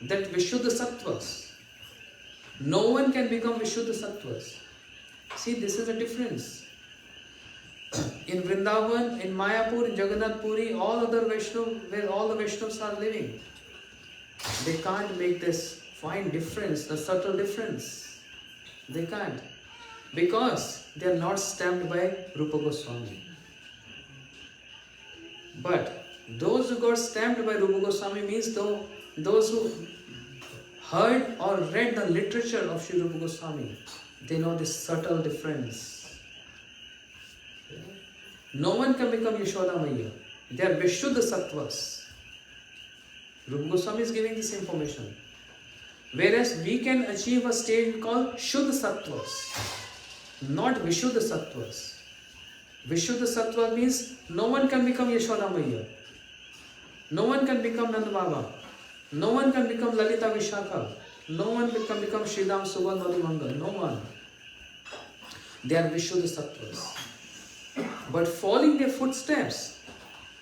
That Vishuddha Sattvas. No one can become Vishuddha Sattvas. See, this is the difference. In Vrindavan, in Mayapur, in Jagannath Puri, all other Vaishnavas, where all the Vaishnavas are living, they can't make this fine difference, the subtle difference. They can't. Because they are not stamped by Rupa Goswami. But those who got stamped by Rupa Goswami means those who heard or read the literature of Sri Rupa Goswami, they know this subtle difference. No one can become Yashoda Maya. They are Vishuddha Sattvas. Rupa Goswami is giving this information. Whereas we can achieve a state called Shuddha Sattvas, not Vishuddha Sattvas. Vishuddha Sattva means no one can become Yashoda Maya. No one can become Nanda Baba. No one can become Lalita Vishakha. No one can become Sridham Subal Madhumangal. No one. They are Vishuddha Sattvas. But following their footsteps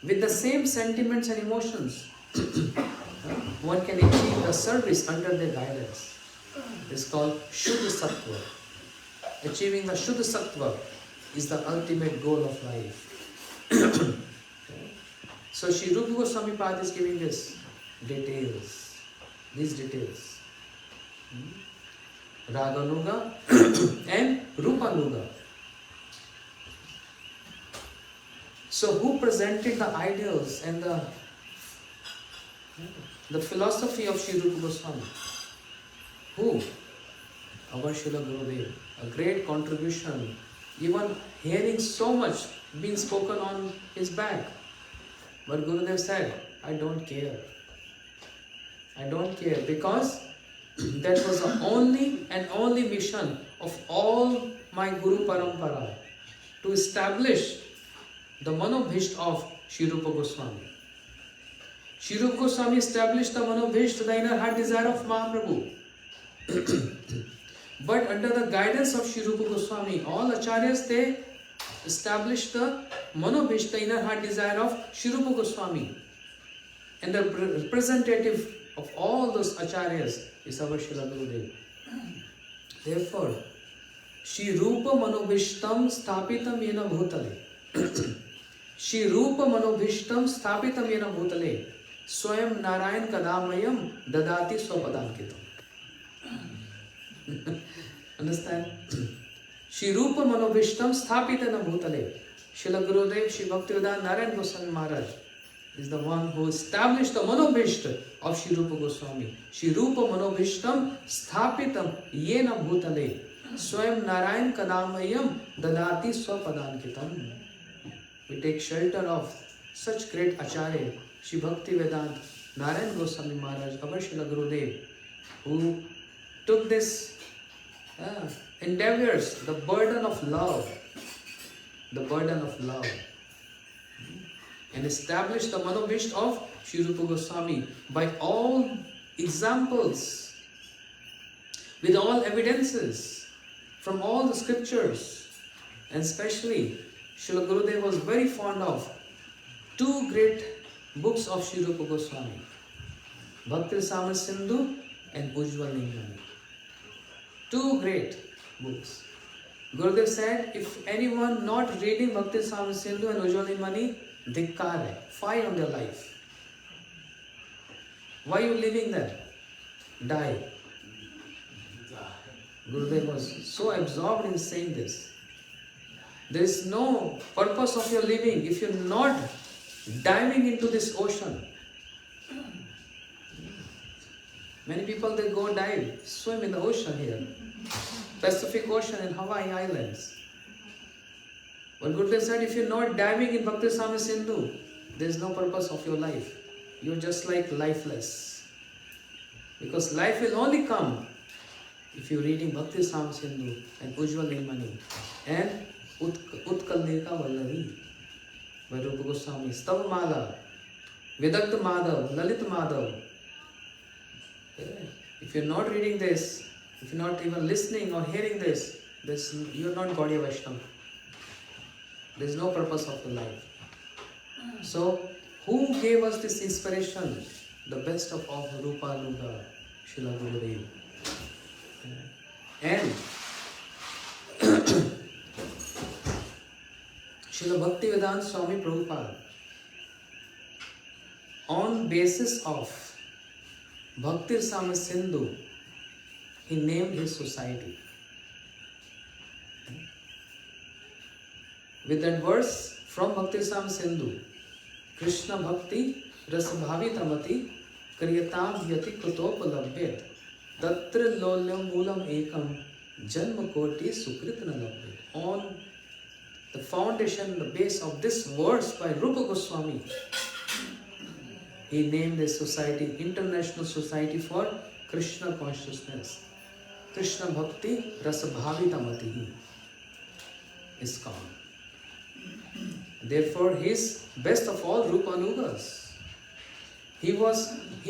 with the same sentiments and emotions, one can achieve the service under their guidance. It's called Shuddha Sattva. Achieving the Shuddha Sattva is the ultimate goal of life. So Sri Rupa Goswami Pad is giving this details, these details. Raganuga and Rupanuga. So who presented the ideals and the philosophy of Sri Rupa Goswami? Who? Our Srila Gurudev. A great contribution. Even hearing so much being spoken on his back. But Gurudev said, I don't care. I don't care because that was the only and only mission of all my Guru Parampara, to establish the Manobhishta of Sri Rupa Goswami. Sri Rupa Goswami established the Manobhishta, the inner heart desire of Mahaprabhu. But under the guidance of Sri Rupa Goswami, all acharyas, they established the Manobhishta, the inner heart desire of Sri Rupa Goswami. And the representative of all those acharyas is our Srila Gurudev. Therefore, Shri Rupa Manobhishtam Sthapitam Yena Bhutale. Shri Rupa Manobhishtam Sthapitam Yena Bhutale. Swayam Narayan Kadamayam Dadati Swapadankitam. Understand? Shri Rupa Manobhishtam Sthapitana Bhutale. Srila Gurudev, Shri Bhaktivedanta Narayan Goswami Maharaj is the one who established the Manobhishta of Shri Rupa Goswami. Shri Rupa Manobhishtam Sthapitam Yena Bhutale. Swayam Narayan Kadamayam Dadati Swapadankitam. We take shelter of such great Acharya, Shri Bhaktivedanta Narayan Goswami Maharaj, our Srila Gurudev, who took this endeavors, the burden of love, and established the Manobhishta of Sri Rupa Goswami by all examples, with all evidences from all the scriptures. And especially, Srila Gurudev was very fond of two great books of Sri Rupa Goswami, Bhakti Rasamrita Sindhu and Ujjwal Ningmani. Two great books. Gurudev said, if anyone not reading Bhakti Rasamrita Sindhu and Ujjwal Ningmani, dhikkar hai, fire on their life. Why are you living there? Die. Gurudev was so absorbed in saying this. There is no purpose of your living if you're not diving into this ocean. Many people, they go dive, swim in the ocean here. Pacific Ocean and Hawaii Islands. But Gurudev said, if you're not diving in Bhakti Rasamrita Sindhu There is no purpose of your life. You're just like lifeless. Because life will only come if you're reading Bhakti Sam Sindhu and Ujjwal Nilmani and Utkalnika Vallavi by Rupa Goswami, Stav Mala, Vidagdha Madhav, Lalit Madhav. If you're not reading this, if you're not even listening or hearing this, you're not Gaudiya Vaishnava. There's no purpose of your life. So, who gave us this inspiration? The best of all, Rupa Nuga, Srila Gurudev. And Srila Bhaktivedanta Swami Prabhupada, on basis of Bhakti Rasamrita Sindhu, he named his society. With that verse from Bhakti Rasamrita Sindhu, Krishna Bhakti Rasabhavitamati Kriyatam Yati Kutopalabhyat Tatra Lolyam Moolam Ekam Janma Koti Sukritana Labhyat. On the foundation, the base of this verse by Rupa Goswami, he named this society International Society for Krishna Consciousness. Krishna Bhakti Rasabhavitamati is called. Therefore, he is best of all Rupanugas. He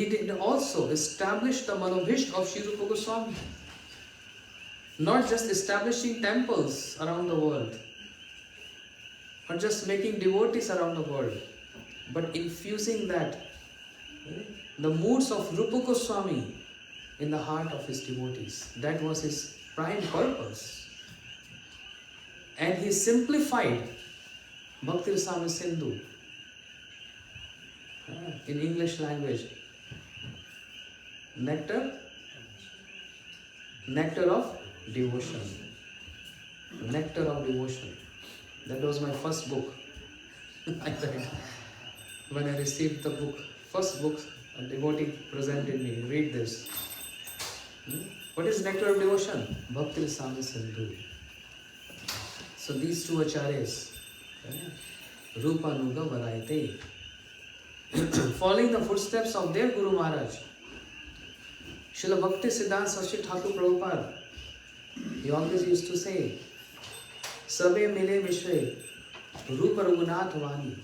did also establish the Manobhishta of Sri Rupa Goswami. Not just establishing temples around the world, or just making devotees around the world, but infusing that, the moods of Rupa Goswami in the heart of his devotees. That was his prime purpose. And he simplified Bhakti Rasamrita Sindhu in English language. Nectar of devotion. Nectar of devotion. That was my first book. I read when I received the book. First book a devotee presented me. Read this. What is nectar of devotion? Bhakti Rasamrita Sindhu. So these two acharyas, Rupa Nuga Varaite, following the footsteps of their Guru Maharaj, Srila Bhakti Siddhanta Saraswati Thakur Prabhupada, he always used to say, Sabe Mile Mishre, Rupa Raghunath Vani.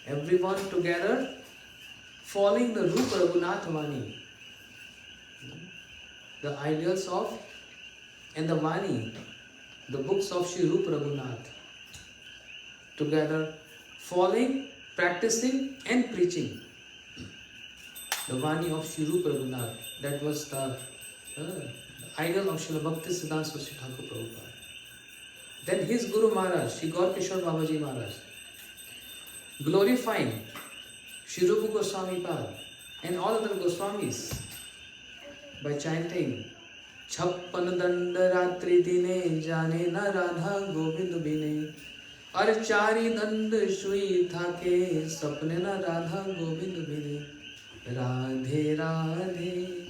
Everyone together following the Rupa Raghunath Vani. The ideals of and the Vani, the books of Sri Rupa Raghunath. Together following, practicing and preaching the Vani of Sri Rupa Raghunath. That was the ideal of Srila Bhakti Siddhanta Saraswati Thakur Prabhupada. Then his Guru Maharaj, Sri Gaur Kishore Babaji Maharaj, glorifying Sri Rupa Goswami Pad and all other Goswamis by chanting Chappan Danda Ratri Dine Jane Na Radha Govind Bine Ar Chari Dand Shui Thake Sapne Na Radha Govind Bine Radhe Radhe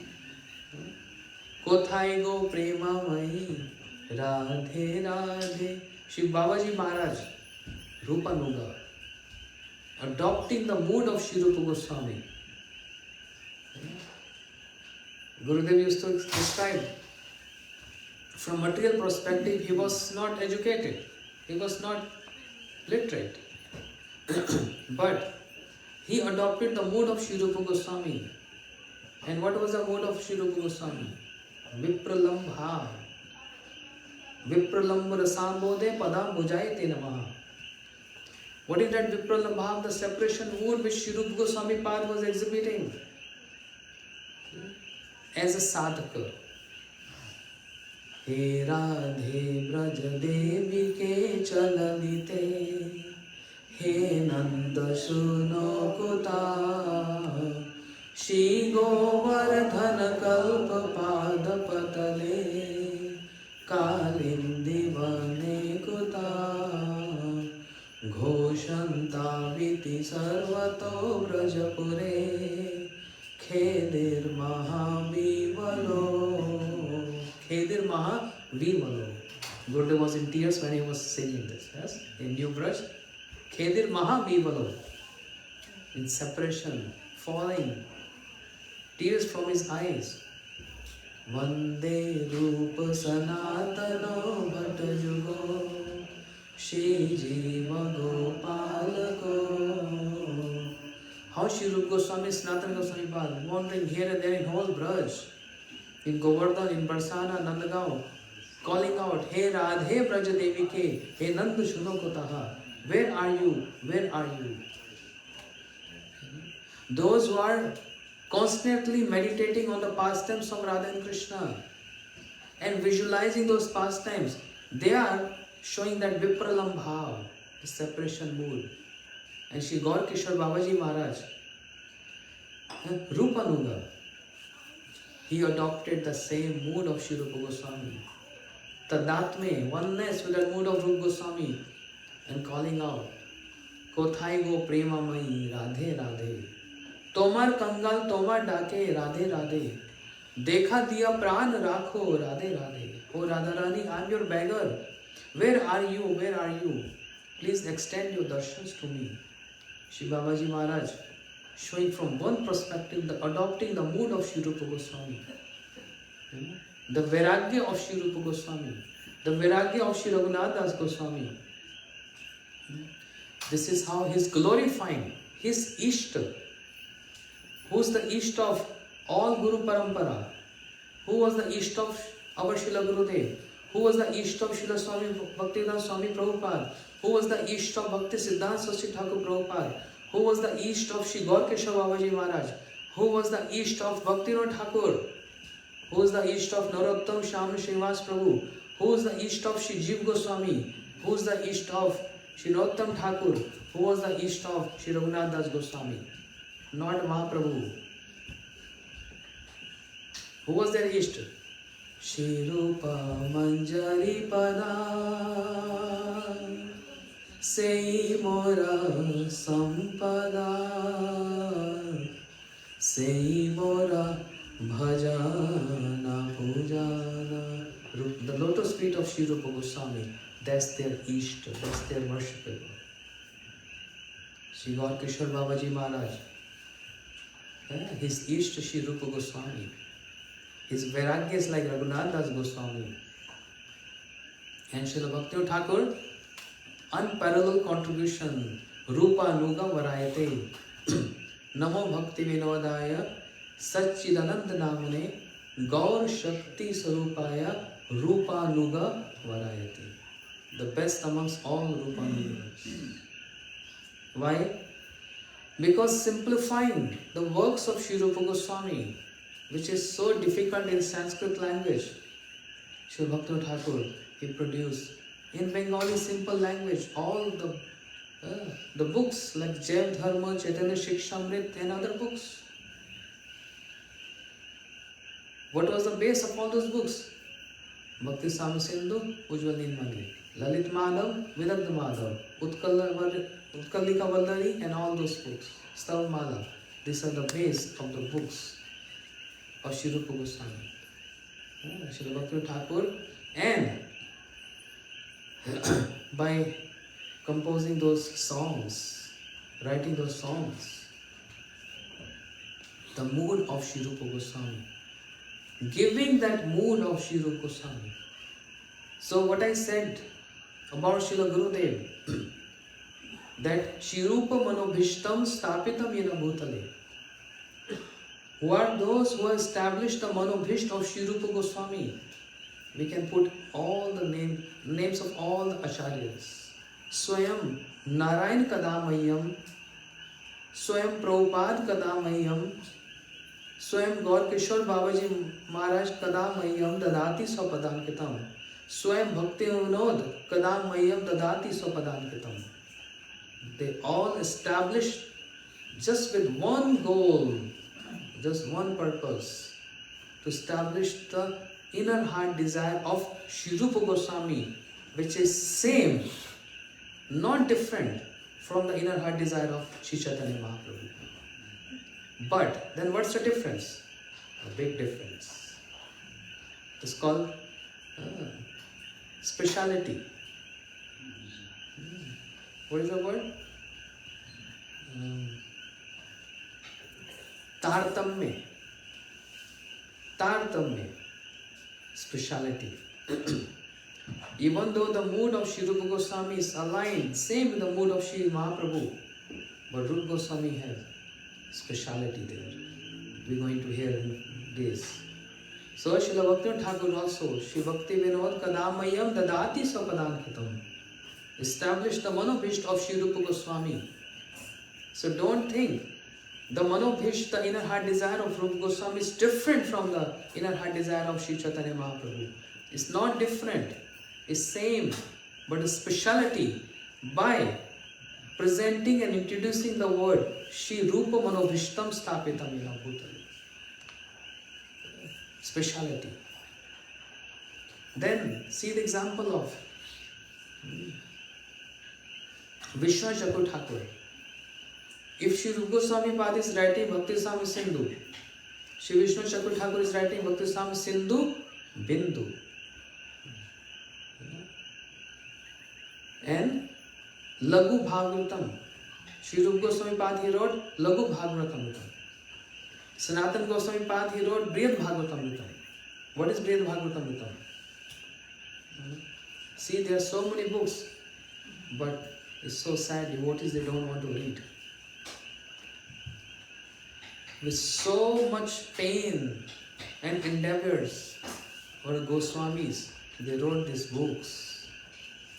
Kothai Go Prema Mai Radhe Radhe. Shri Babaji Maharaj, Rupa Nuga, adopting the mood of Sri Rupa Goswami. Gurudev used to describe, from material perspective, he was not educated, he was not literate, but he adopted the mood of Sri Rupa Goswami. And what was the mood of Sri Rupa Goswami? Vipralambha. Vipralambha rasambodhe padam bhujayate namaha. What is that Vipralambha? The separation mood which Sri Rupa Goswami Pad was exhibiting as a sadhaka. He Radhe Braj Devi ke chalalite He Nanda Suno Kuta Shri Govardhana Kalpa Pada Patale Kalindi Vane Kuta Ghoshanta Viti Sarvato Brajapure Khedir Mahavimalo. Khedir Mahavimalo. Gurudev was in tears when he was singing this. Yes? In New Braj. Khedir Mahavimalo. in separation, falling, tears from his eyes. Vande Rupa Sanatana Bhatta Jugo Shri Jiva Gopalako. How Shri Rupa Goswami, Sanatana Goswami Pad, wandering here and there in whole Braj, in Govardhan, in Barsana, Nandagaon, calling out, Hey Radhe Braja Devi Ke, Hey Nandu Shunokotaha, where are you? Where are you? Those who are constantly meditating on the pastimes of Radha and Krishna and visualizing those pastimes, they are showing that Vipralam Bhav, the separation mood. And Shri Gaur Kishore Babaji Maharaj, Rupa Nuga, he adopted the same mood of Shri Rupa Goswami. Tadatme, oneness with the mood of Rupa Goswami, and calling out, Kothai go prema mai, Radhe Radhe. Tomar kangal tomar dake, Radhe Radhe. Dekha diya pran rakho, Radhe Radhe. Oh Radharani, I am your beggar. Where are you? Where are you? Please extend your darshans to me. Shri Babaji Maharaj, showing from one perspective, adopting the mood of Shri Rupa Goswami. The Vairagya of Shri Rupa Goswami. The Vairagya of Shri Raghunath Das Goswami. This is how he is glorifying his Ishta. Who is the Ishta of all Guru Parampara? Who was the Ishta of our Srila Gurudev? Who was the Ishta of Srila Swami Bhaktivedanta Swami Prabhupada? Who was the Ishta of Bhakti Siddhanta Saraswati Thakur Prabhupada? Who was the Ishta of Shri Gaur Kishore Babaji Maharaj? Who was the Ishta of Bhaktivinoda Thakur? Who was the Ishta of Narottam Shyam Srinivas Prabhu? Who was the Ishta of Shri Jiva Goswami? Who was the Ishta of Shri Narottam Thakur? Who was the Ishta of Shri Raghunath Das Goswami? Not Mahaprabhu. Who was their Ishta? Shri Rupa Manjari Pada Sei Mora Sampada Sei Mora Bhajana Pujana. The lotus feet of Shri Rupa Goswami, that's their Ishta, that's their worshipper. Shri Gaur Kishore Babaji Maharaj, his Ishta Shri Rupa Goswami. His Vairagya is like Raghunath Das Goswami. And Srila Bhaktivinoda Thakur, unparalleled contribution, Rupa Nuga Varayate, Namo Bhakti Vinodaya, Satchidananda Namane, Gaur Shakti Sarupaya, Rupa Nuga Varayate. The best amongst all Rupa Nugas. Why? Because simplifying the works of Shri Rupa Goswami, which is so difficult in Sanskrit language, Sri Bhaktivinoda Thakur, he produced in Bengali simple language all the books like Jaiv Dharma, Chaitanya Shikshamrit and other books. What was the base of all those books? Bhakti Samasindhu, Ujjwal Nilmani, Lalit Madhav, Vidagdha Madhav, Utkallika Vallari and all those books. Stavmala. These are the base of the books of Shri Rupa Goswami. Srila Bhaktivinoda Thakur, and by composing those songs, writing those songs, the mood of Shri Rupa Goswami, giving that mood of Shri Rupa Goswami. So what I said about Srila Gurudev, that Shri Rupa Manobhishtam Stapitam Yena Bhutale. Who are those who established the Manobhisht of Shri Rupa Goswami? We can put all the names of all the Acharyas. Swayam Narayan Kadamayam, Swayam Prabhupada Kadamayam, Swayam Gaur Kishore Babaji Maharaj Kadamayam Dadati Swapadankitam, Swayam Bhakti Vinod Kadamayam Dadati Swapadankitam. They all established just with one goal, just one purpose, to establish the inner heart desire of Shri Rupa Goswami, which is same, not different from the inner heart desire of Sri Chaitanya Mahaprabhu. But then what's the difference? A big difference. It's called speciality. What is the word? Tartamya. Tartamya. Speciality. Even though the mood of Sri Rupa Goswami is aligned, same with the mood of Sri Mahaprabhu, but Rupa Goswami has speciality there. We're going to hear in this. So Srila Bhakti Thakur also, Shri Bhakti Vinod Kadamayam Dadati Sapadankitam, established the Manobhishta of Sri Rupa Goswami. So don't think the Manobhishta, the inner heart desire of Rupa Goswami is different from the inner heart desire of Sri Chaitanya Mahaprabhu. It's not different, it's same, but the speciality by presenting and introducing the word Shri Rupa Manobhishtam Stapitam Ina Bhutale. Speciality. Then see the example of Vishnu Chakur Thakur. If Shri Rupa Goswami Pad is writing Bhakti Sami Sindhu, Shri Vishnu Chakur Thakur is writing Bhakti Sami Sindhu Bindu. And Lagu Bhagavatam. Shri Rupa Goswami Pad he wrote Lagu Bhagavatam. Sanatana Goswami Pad he wrote Brihad Bhagavatam. What is Brihad Bhagavatam? See, there are so many books, but it's so sad, devotees they don't want to read. With so much pain and endeavors for the Goswamis, they wrote these books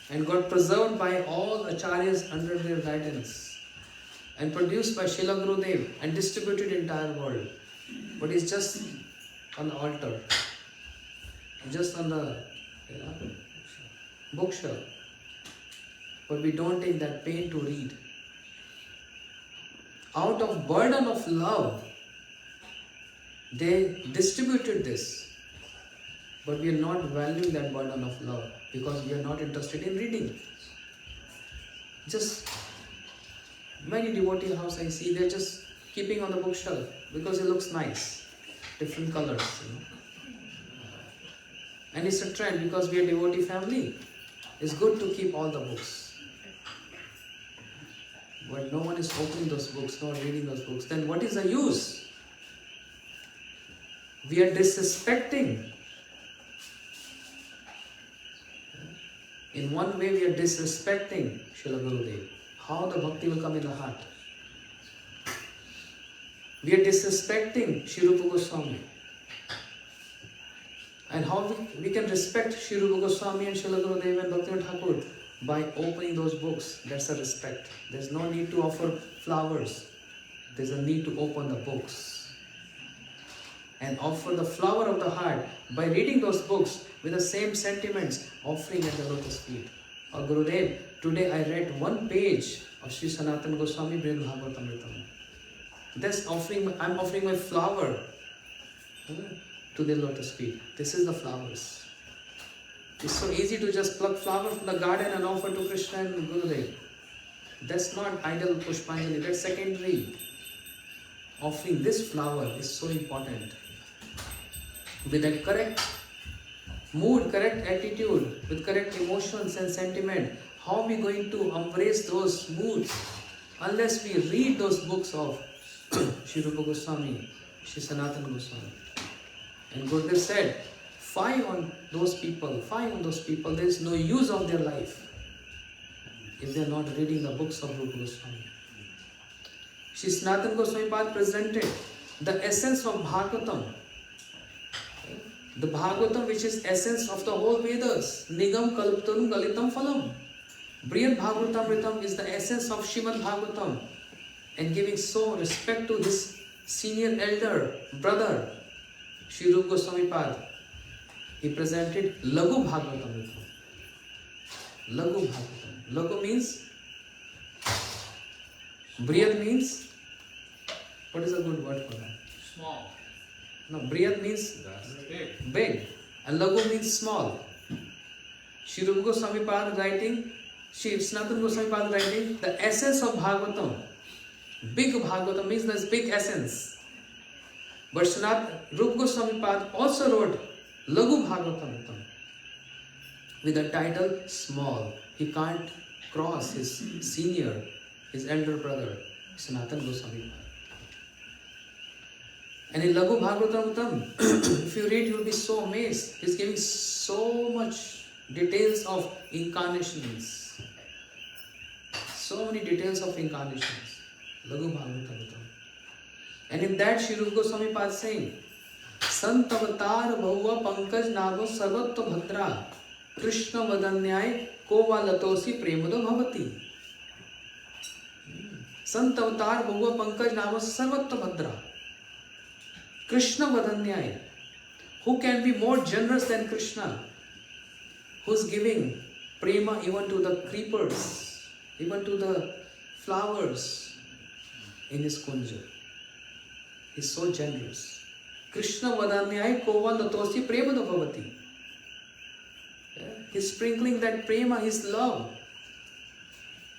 and got preserved by all acharyas under their guidance and produced by Srila Gurudev and distributed in the entire world. But it's just on the altar, just on the bookshelf. But we don't take that pain to read. Out of burden of love, they distributed this. But we are not valuing that burden of love because we are not interested in reading. Just many devotee house I see, they're just keeping on the bookshelf because it looks nice, different colors. And it's a trend because we are a devotee family. It's good to keep all the books. But no one is opening those books, not reading those books. Then what is the use? We are disrespecting. In one way we are disrespecting Srila Gurudev. How the bhakti will come in the heart? We are disrespecting Sri Rupa Goswami. And how we can respect Sri Rupa Goswami and Srila Gurudev and Bhakti Thakur? By opening those books. That's a respect. There's no need to offer flowers. There's a need to open the books. And offer the flower of the heart by reading those books with the same sentiments, offering at the lotus feet. Or Gurudev, today I read one page of Sri Sanatana Goswami Brihad Bhagavatamritam. That's offering, I'm offering my flower to the lotus feet. This is the flowers. It's so easy to just pluck flowers from the garden and offer to Krishna and Gurudev. That's not idle Pushpanjali, that's secondary. Offering this flower is so important. With a correct mood, correct attitude, with correct emotions and sentiment, how are we going to embrace those moods unless we read those books of Sri Rupa Goswami, Sri Sanatana Goswami? And Gurudev said, five on those people, there is no use of their life if they are not reading the books of Rupa Goswami. Sri Sanatana Goswami Pad presented the essence of Bhagavatam. The Bhagavatam, which is essence of the whole Vedas. Nigam kalptanum galitam phalam. Brihad Bhagavatamritam is the essence of Srimad Bhagavatam. And giving so respect to his senior elder brother, Sri Rupa Goswami Pad, he presented Lagu Bhagavatamritam. Lagu Bhagavatam. Lagu means, Brihad means, what is a good word for that? Small. No, Brihad means big. And Lagu means small. Sri Rupa Goswami Pad writing, Sri Sanatana Goswami Pad writing, the essence of Bhagavatam. Big Bhagavatam means there's big essence. But Rupa Goswami Pad also wrote Lagu Bhagavatam with the title small. He can't cross his senior, his elder brother, Sanatana Goswami Pad. And in Laghu Bhagavatam, if you read, you will be so amazed. He's giving so much details of incarnations. So many details of incarnations. Laghu Bhagavatam. And in that, Sri Rupa Goswami Pad saying, Sant avatar bhuva pankaj nago sarvatva bhadra Krishna vadanyay kova latosi premado bhavati. Sant avatar bhuva pankaj nago sarvatva bhadra Krishna vadanyay. Who can be more generous than Krishna? Who's giving prema even to the creepers, even to the flowers in his kunja. He's so generous. Krishna vadanyay kova latosi premado bhavati. He's sprinkling that prema, his love,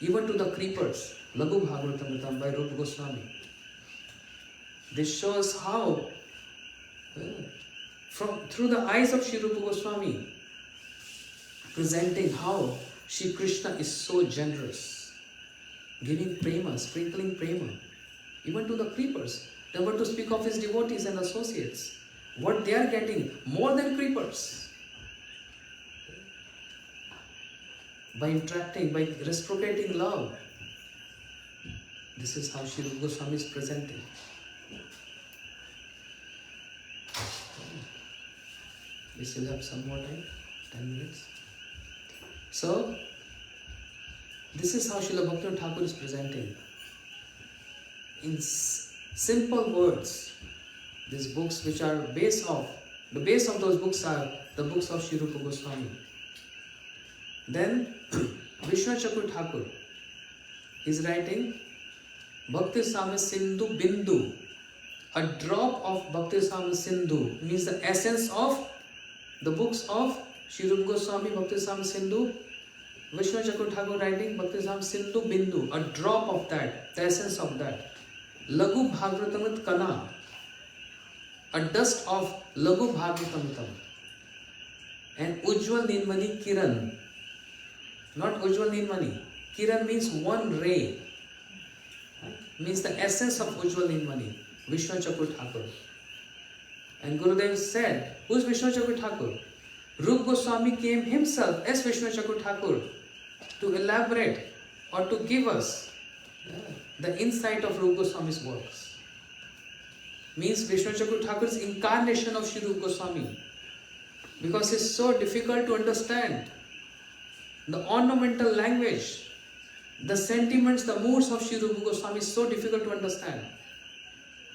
even to the creepers. Laghu Bhagavatam by Rupa Goswami. This shows how, through the eyes of Sri Rupa Goswami, presenting how Sri Krishna is so generous, giving prema, sprinkling prema, even to the creepers. Never to speak of his devotees and associates. What they are getting, more than creepers. By interacting, by reciprocating love. This is how Sri Rupa Goswami is presenting. We still have some more time, 10 minutes. So, this is how Srila Bhaktivinoda Thakur is presenting. In simple words, these books which are the base of those books are the books of Sri Rupa Goswami. Then, Vishnu Chakur Thakur is writing Bhakti Sami Sindhu Bindu. A drop of Bhakti Sami Sindhu means the essence of the books of Sri Rupa Goswami, Bhakti Sami Sindhu. Vishnu Chakur Thakur writing Bhakti Sami Sindhu Bindu. A drop of that, the essence of that. Laghu Bhagavatamrit Kana. A dust of Laghu Bhagavatamritam. And Ujjwal Nilmani Kiran. Not Ujjwal Nilmani. Kiran means one ray. Means the essence of Ujjwal Nilmani. Vishnu Chakur Thakur. And Gurudev said, who is Vishnu Chakur Thakur? Rupa Goswami came himself as Vishnu Chakur Thakur to elaborate or to give us the insight of Rupa Goswami's works. Means Vishnu Chakur Thakur's incarnation of Sri Rupa Goswami. Because it's so difficult to understand. The ornamental language, the sentiments, the moods of Sri Rupa Goswami is so difficult to understand.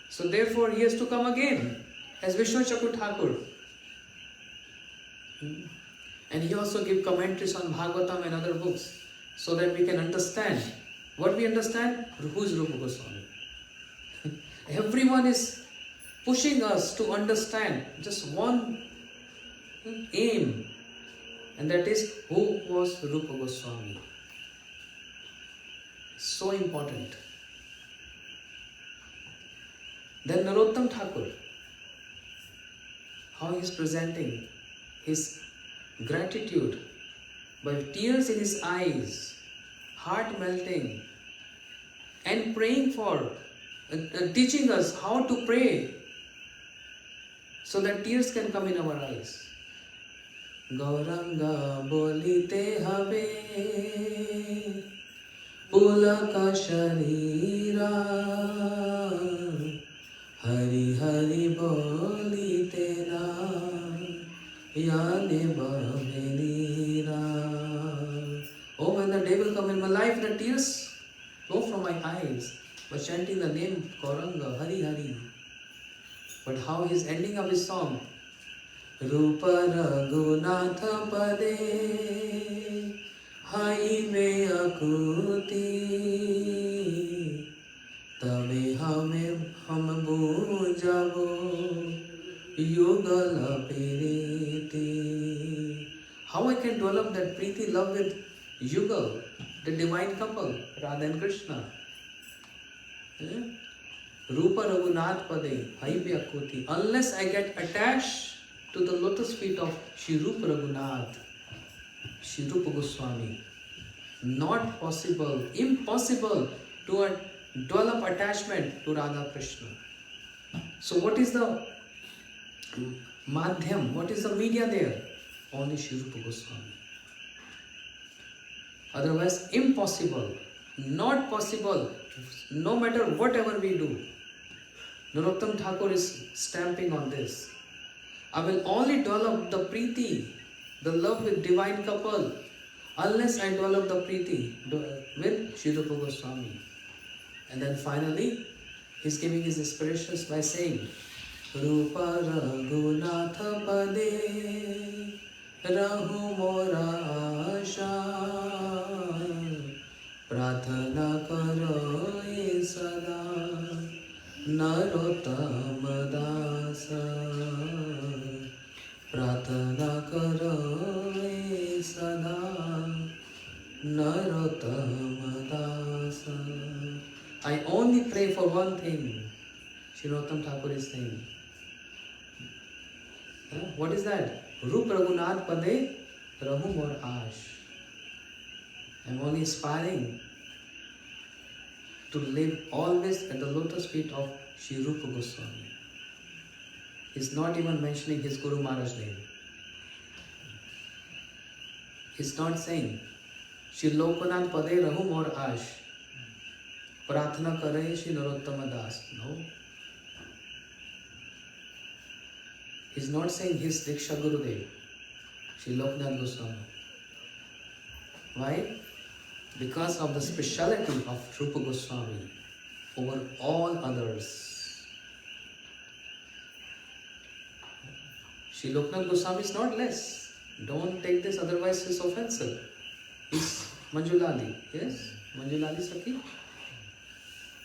So therefore he has to come again as Vishnu Chakur Thakur. And he also gives commentaries on Bhagavatam and other books so that we can understand. What we understand? Who is Rupa Goswami? Everyone is pushing us to understand just one aim, and that is who was Rupa Goswami. So important. Then Narottam Thakur, how he is presenting his gratitude by tears in his eyes, heart melting, and praying for, teaching us how to pray so that tears can come in our eyes. Gauranga bolite habe pulaka sharira Hari Hari bolite na yane bhavenira. Oh, when the day will come in my life, the tears flow from my eyes by chanting the name Gauranga, Hari Hari. But how he is ending up his song? Rupa Raghunatha Pade Hai me akuti Tave ham bujavo Yugala piriti. How I can develop that preeti love with Yugal, the divine couple, Radha and Krishna? Rupa Raghunath Pade Hai me akuti. Unless I get attached to the lotus feet of Sri Rupa Raghunath, Sri Rupa Goswami. Not possible, impossible to develop attachment to Radha Krishna. So what is the madhyam? What is the media there? Only Sri Rupa Goswami. Otherwise impossible, not possible, no matter whatever we do. Narottam Thakur is stamping on this. I will only develop the preeti, the love with divine couple, unless I develop the preeti with Sri Rupa Goswami. And then finally, he's giving his inspirations by saying, Rupa Raghunatha Pade Rahu Mora Asha Prathana Karo Sada Narottama Dasa Prathana Karo Sada Narottama Dasa. I only pray for one thing. Sri Narottam Thakur is saying. What is that? Rup Raghunath Pade Rahu Mor Ash. I am only aspiring to live always at the lotus feet of Sri Rupa Goswami. He is not even mentioning his Guru Maharaj's name. He is not saying Shri Lokanath Pade Rahu Mor Ash Prathna Kare Shri Narottama Das. No. He is not saying his Diksha Gurudev, Shri Lokanath Goswami. Why? Because of the speciality of Rupa Goswami over all others. Shri Lokanath Goswami is not less. Don't take this, otherwise it's offensive. He's Manjulali. Yes? Manjulali Sakhi.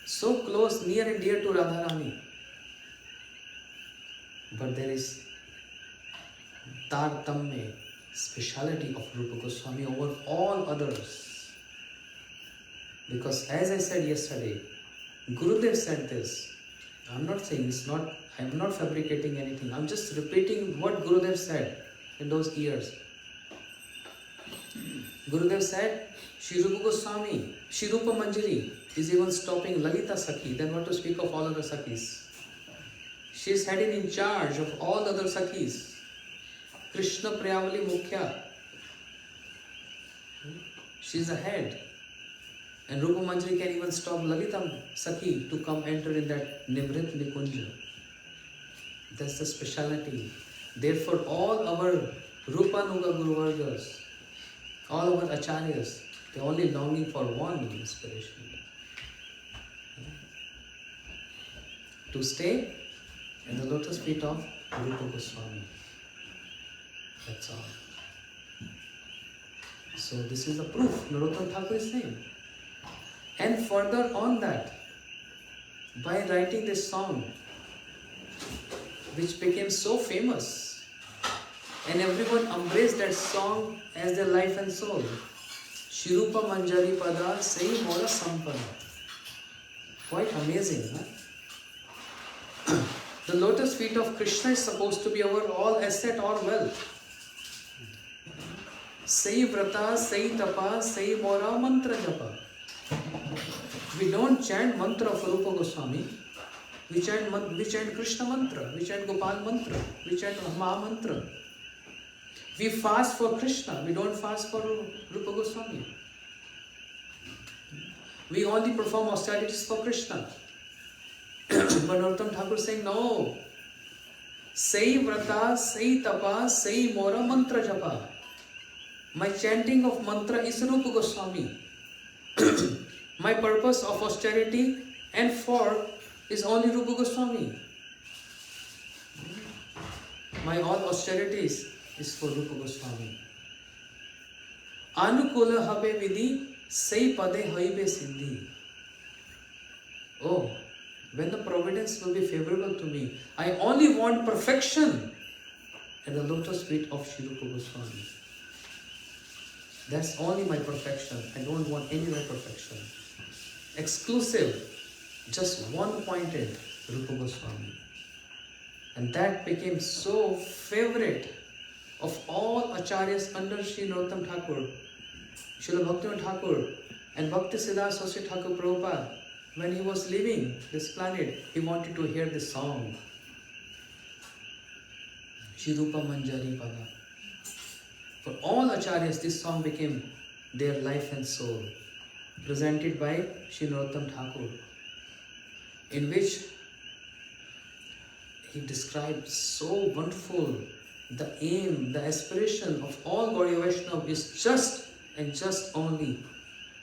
So close, near and dear to Radharani. But there is Tartamme, speciality of Rupa Goswami over all others. Because as I said yesterday, Gurudev said this. I'm not saying it's not, I'm not fabricating anything. I'm just repeating what Gurudev said in those years. Gurudev said, Shri Rupa Goswami, Shri Rupa Manjari is even stopping Lalita Sakhi, then what to speak of all other Sakhis. She is heading in charge of all other Sakhis. Krishna Priyavali Mukhya. She is the head. And Rupa Manjari can even stop Lalita Sakhi to come enter in that Nimrit Nikunja. That's the speciality. Therefore, all our Rupa Nuga Guru Vargas, all our Acharyas, they are only longing for one inspiration. To stay in the lotus feet of Rupa Goswami. That's all. So this is the proof Narottam Thakur is saying. And further on that, by writing this song, which became so famous, and everyone embraced that song as their life and soul. Shri Rupa Manjari Pada Sai Mora Sampada. Quite amazing, huh? The lotus feet of Krishna is supposed to be our all asset or wealth. Sai Vrata, Sai Tapa, Sai Mora Mantra Japa. We don't chant mantra of Rupa Goswami. We chant Krishna mantra. We chant Gopal mantra. We chant Maha mantra. We fast for Krishna. We don't fast for Rupa Goswami. We only perform austerities for Krishna. But Narottam Thakur is saying, no. Sai Vrata, Sai Tapa, Sai Mora Mantra Japa. My chanting of mantra is Rupa Goswami. My purpose of austerity and for is only Rupa Goswami. My all austerities is for Rupa Goswami. Anukula habe vidhi, sai pade haibe siddhi. Oh, when the providence will be favorable to me, I only want perfection at the lotus feet of Sri Rupa Goswami. That's only my perfection. I don't want any other perfection. Exclusive, just one-pointed Rupa Goswami. And that became so favorite of all acharyas under Sri Narottam Thakur, Srila Bhaktivinoda Thakur, and Bhakti Siddhanta Saraswati Thakur Prabhupada. when he was leaving this planet, he wanted to hear this song. Shri Rupa Manjari Pada. For all acharyas, this song became their life and soul. Presented by Shri Narottam Thakur, in which he described so wonderful the aim, the aspiration of all Gaudiya Vaishnava is just and just only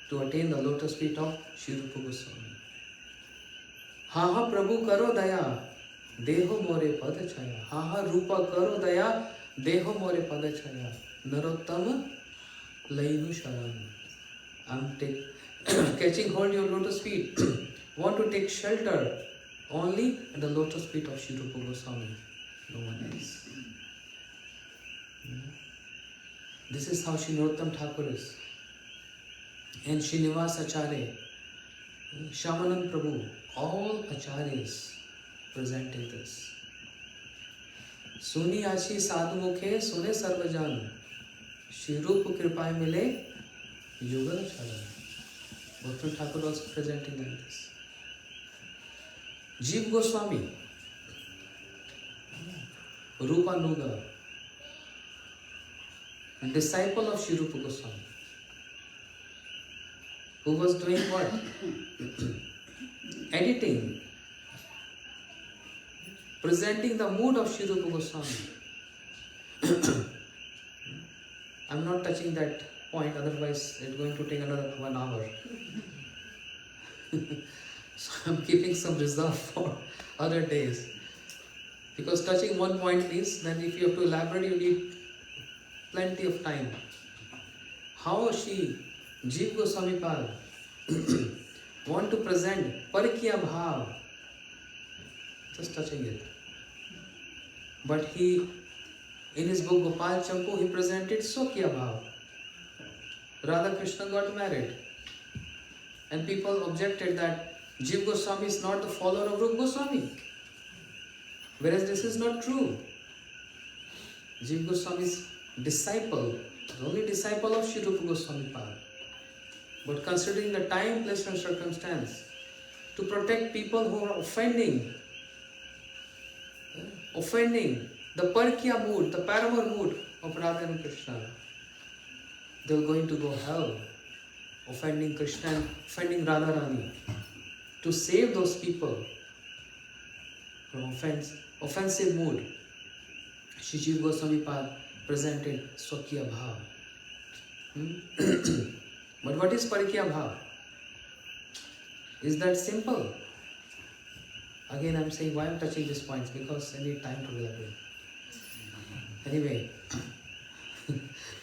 to attain the lotus feet of Shri Rupa Goswami. Ha ha Prabhu karo daya, deho more pada chaya. Ha ha Rupa karo daya, deho more pada chaya. Narottam lainu sharan. I'm catching hold of your lotus feet. Want to take shelter only at the lotus feet of Shri Rupa Goswami. No one else. This is how Shri Narottam Thakur is. And Srinivas Acharya, Shamanand Prabhu, all acharyas presenting this. Suni achi sadhu mukhe sune sarvajan. Shri Rupa kripaye mile yugal charan. Bhakti Thakur also presenting like this. Jeev Goswami, Rupa Nuga, a disciple of Shri Rupa Goswami, who was doing what? Editing, presenting the mood of Shri Rupa Goswami. I'm not touching that point, otherwise it's going to take another 1 hour. So I'm keeping some reserve for other days. Because touching one point means that if you have to elaborate, you need plenty of time. How she, Jeev Goswami Pal, want to present Parikya Bhav, just touching it. But he, in his book Gopal Champu, he presented Sokya Bhav. Radha Krishna got married. And people objected that Jeev Goswami is not the follower of Rupa Goswami. Whereas this is not true. Jeev Goswami's disciple, the only disciple of Shri Rupa Goswami Pal. But considering the time, place and circumstance, to protect people who are offending the Parikya mood, the Paramar mood of Radha and Krishna, they are going to go hell, offending Krishna and offending Radharani. To save those people from offensive mood, Shri Jeev Goswami Pad presented Swakya Bhav. But what is Parikya Bhav? Is that simple? Again, I'm saying why I'm touching these points, because I need time to elaborate. Anyway,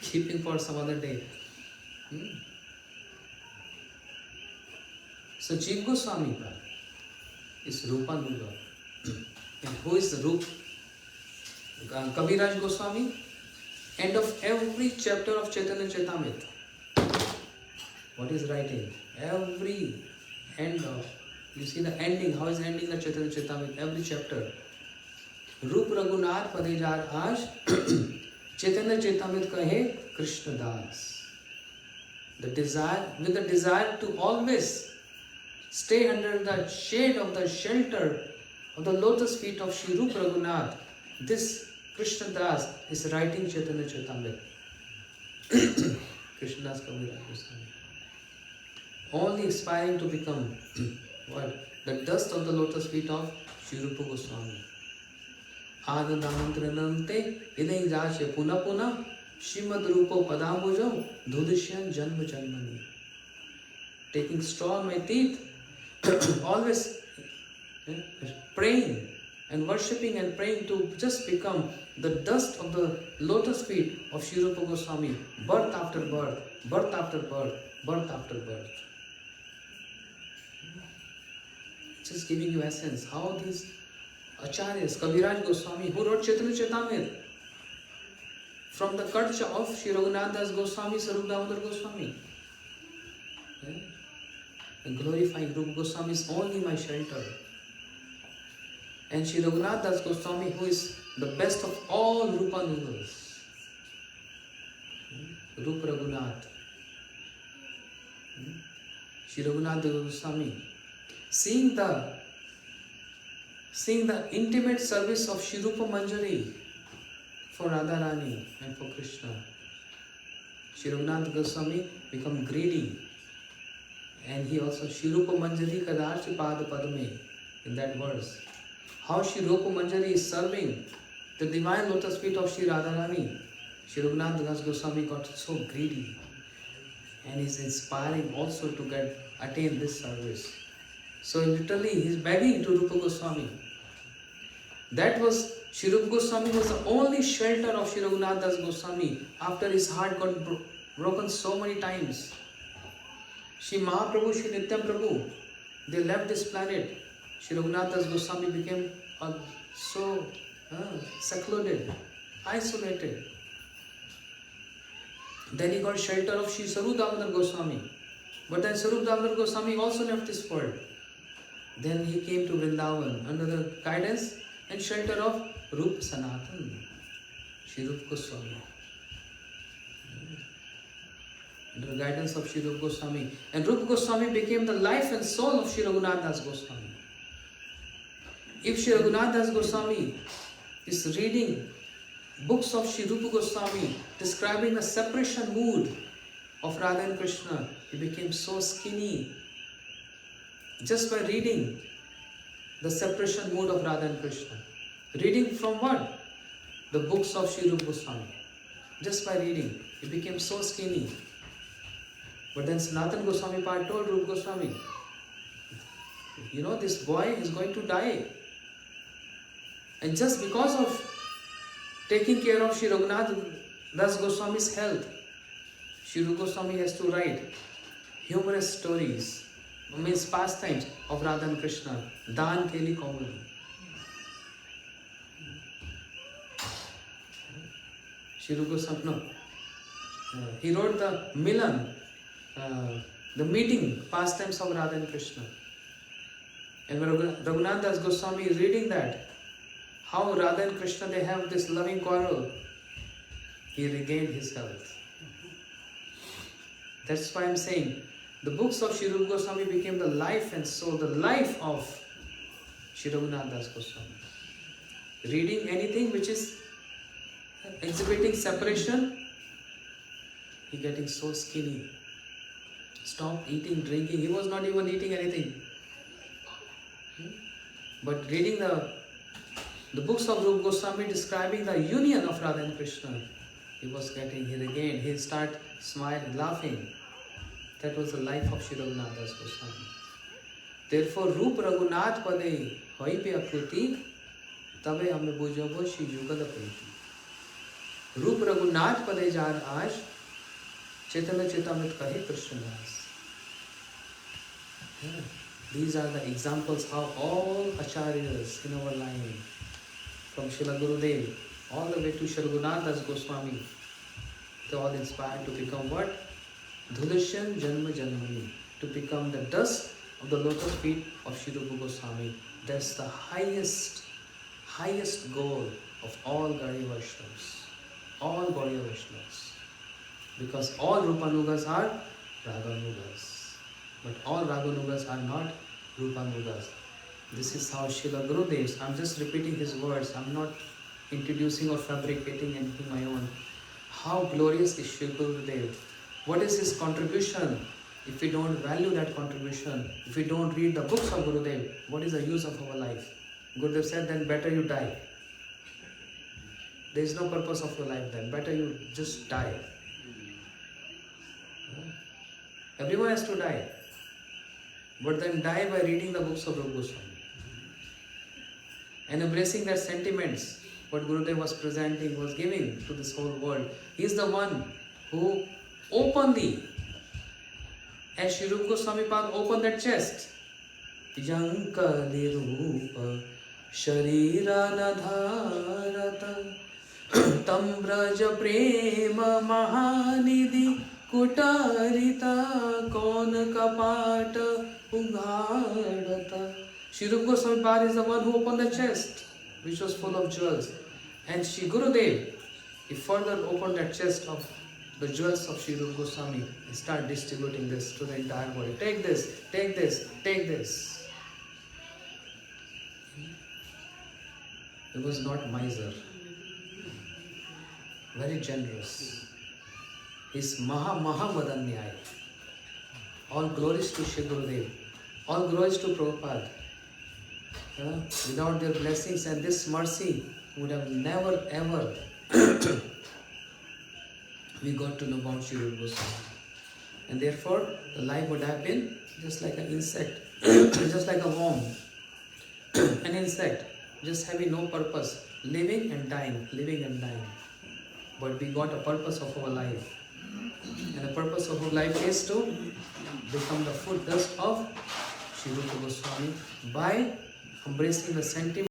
keeping for some other day. So Jeev Goswami Pad is Rupa Nuga. And who is the Rupa? Kaviraj Goswami. End of every chapter of Chaitanya Charitamrita. What is writing? Every end of, you see the ending, how is ending the Chaitanya Charitamrita? Every chapter. Rup Raghunath Padejar Aj Chaitanya Charitamrita Kahe Krishna Das. With the desire to always stay under the shade of the shelter of the lotus feet of Shri Rupa Raghunath, this Krishna Das is writing Chaitanya Charitamrita. Krishna Das Kaviraj Goswami. Only aspiring to become what? The dust of the lotus feet of Shri Rupa Goswami. Adadamantranante idai rajya puna puna Shrimad Rupo Padambujam Dhudishyan Janma Janmani. Taking straw in my teeth, always praying and worshipping and praying to just become the dust of the lotus feet of Shri Rupa Goswami, birth after birth, birth after birth, birth after birth. Just giving you essence how these acharyas, Kaviraj Goswami, who wrote Chaitanya Charitamrita, from the culture of Shri Raghunath Das Goswami, Sarup Damodar Goswami, and glorifying Rupa Goswami is only my shelter. And Shri Raghunath Das Goswami, who is the best of all Rupa Nugas, Rupa Raghunath, Shri Raghunath Das Goswami, seeing the intimate service of Shri Rupa Manjari for Radharani and for Krishna, Shri Raghunath Goswami become greedy, and he also Shri Rupa Manjari Kadarshi Pada Padme, in that verse. How Shri Rupa Manjari is serving the divine lotus feet of Shri Radharani. Shri Raghunath Das Goswami got so greedy, and is inspiring also to attain this service. So literally he is begging to Rupa Goswami. That was, Shri Rupa Goswami was the only shelter of Shri Raghunath Das Goswami after his heart got broken so many times. Shri Mahaprabhu, Shri Nityam Prabhu, they left this planet. Shri Raghunath Das Goswami became so secluded, isolated. Then he got shelter of Shri Sarup Damodar Goswami. But then Sarup Damodar Goswami also left this world. Then he came to Vrindavan under the guidance and shelter of Rupa Sanatan, Shri Rupa Goswami. Under the guidance of Shri Rupa Goswami. And Rupa Goswami became the life and soul of Shri Raghunath Das Goswami. If Shri Raghunath Das Goswami is reading books of Shri Rupa Goswami describing the separation mood of Radha and Krishna, he became so skinny just by reading the separation mood of Radha and Krishna. Reading from what? The books of Shri Rupa Goswami. Just by reading, he became so skinny. But then Sanatana Goswami Pad told Rupa Goswami, you know, this boy is going to die. And just because of taking care of Shri Raghunath Das Goswami's health, Shri Rupa Goswami has to write humorous stories, means pastimes of Radha and Krishna. Dan Keli Komali. Shri Rupa Goswami, no. He wrote the Milan, the meeting pastimes of Radha and Krishna. And when Raghunath Das Goswami is reading that, how Radha and Krishna, they have this loving quarrel, he regained his health. That's why I'm saying, the books of Shri Rupa Goswami became the life and soul, the life of Shri Raghunath Das Goswami. Reading anything which is exhibiting separation, he getting so skinny. Stopped eating, drinking. He was not even eating anything. But reading the books of Rupa Goswami describing the union of Radha and Krishna, he regained, he started smiling, laughing. That was the life of Shri Raghunath Das Goswami. Therefore, Rupa Raghunath Pade Hoipe Akruti Tabe Hame Bujabo Shri Yugada Priti. Rupa Raghunath Pade Jar Aj Chetana Chetamit Kahe Krishna Das. These are the examples how all acharyas in our line, from Srila Gurudev all the way to Shri Raghunath Das Goswami, they all inspired to become what? Dhulasyan Janma Janmani, to become the dust of the lotus feet of Shri Rupa Goswami. That's the highest goal of all Gaudiya Vaishnavas. All Gaudiya Vaishnavas. Because all Rupanugas are Raganugas. But all Raganugas are not Rupanugas. This is how Srila Gurudev, I'm just repeating his words, I'm not introducing or fabricating anything my own. How glorious is Srila Gurudev. What is his contribution? If we don't value that contribution, if we don't read the books of Gurudev, what is the use of our life? Gurudev said, then better you die. There is no purpose of your life then. Better you just die. Everyone has to die. But then die by reading the books of Rupa Goswami. And embracing their sentiments, what Gurudev was presenting, was giving to this whole world. He is the one who openly, as Shri Rupa Goswami Pad opened that chest, Yanka Nirupa Sharira Nadharata Tam Braja Prema Mahanidhi Kutarita Kon Kapata Ughadata. Shri Rupa Goswami Pad is the one who opened the chest, which was full of jewels. And Shri Gurudev, he further opened that chest of the jewels of Shri Rupa Goswami and start distributing this to the entire world. Take this, take this, take this. He was not miser. Very generous. He's Mahamadanyaya. All glories to Shri Gurudev. All glories to Prabhupada. Without their blessings and this mercy, would have never ever we got to know about Shri Rupa Goswami. And therefore, the life would have been just like an insect, just like a worm, an insect, just having no purpose, living and dying, living and dying. But we got a purpose of our life. And the purpose of our life is to become the foot dust of Shri Rupa Goswami by embracing the sentiment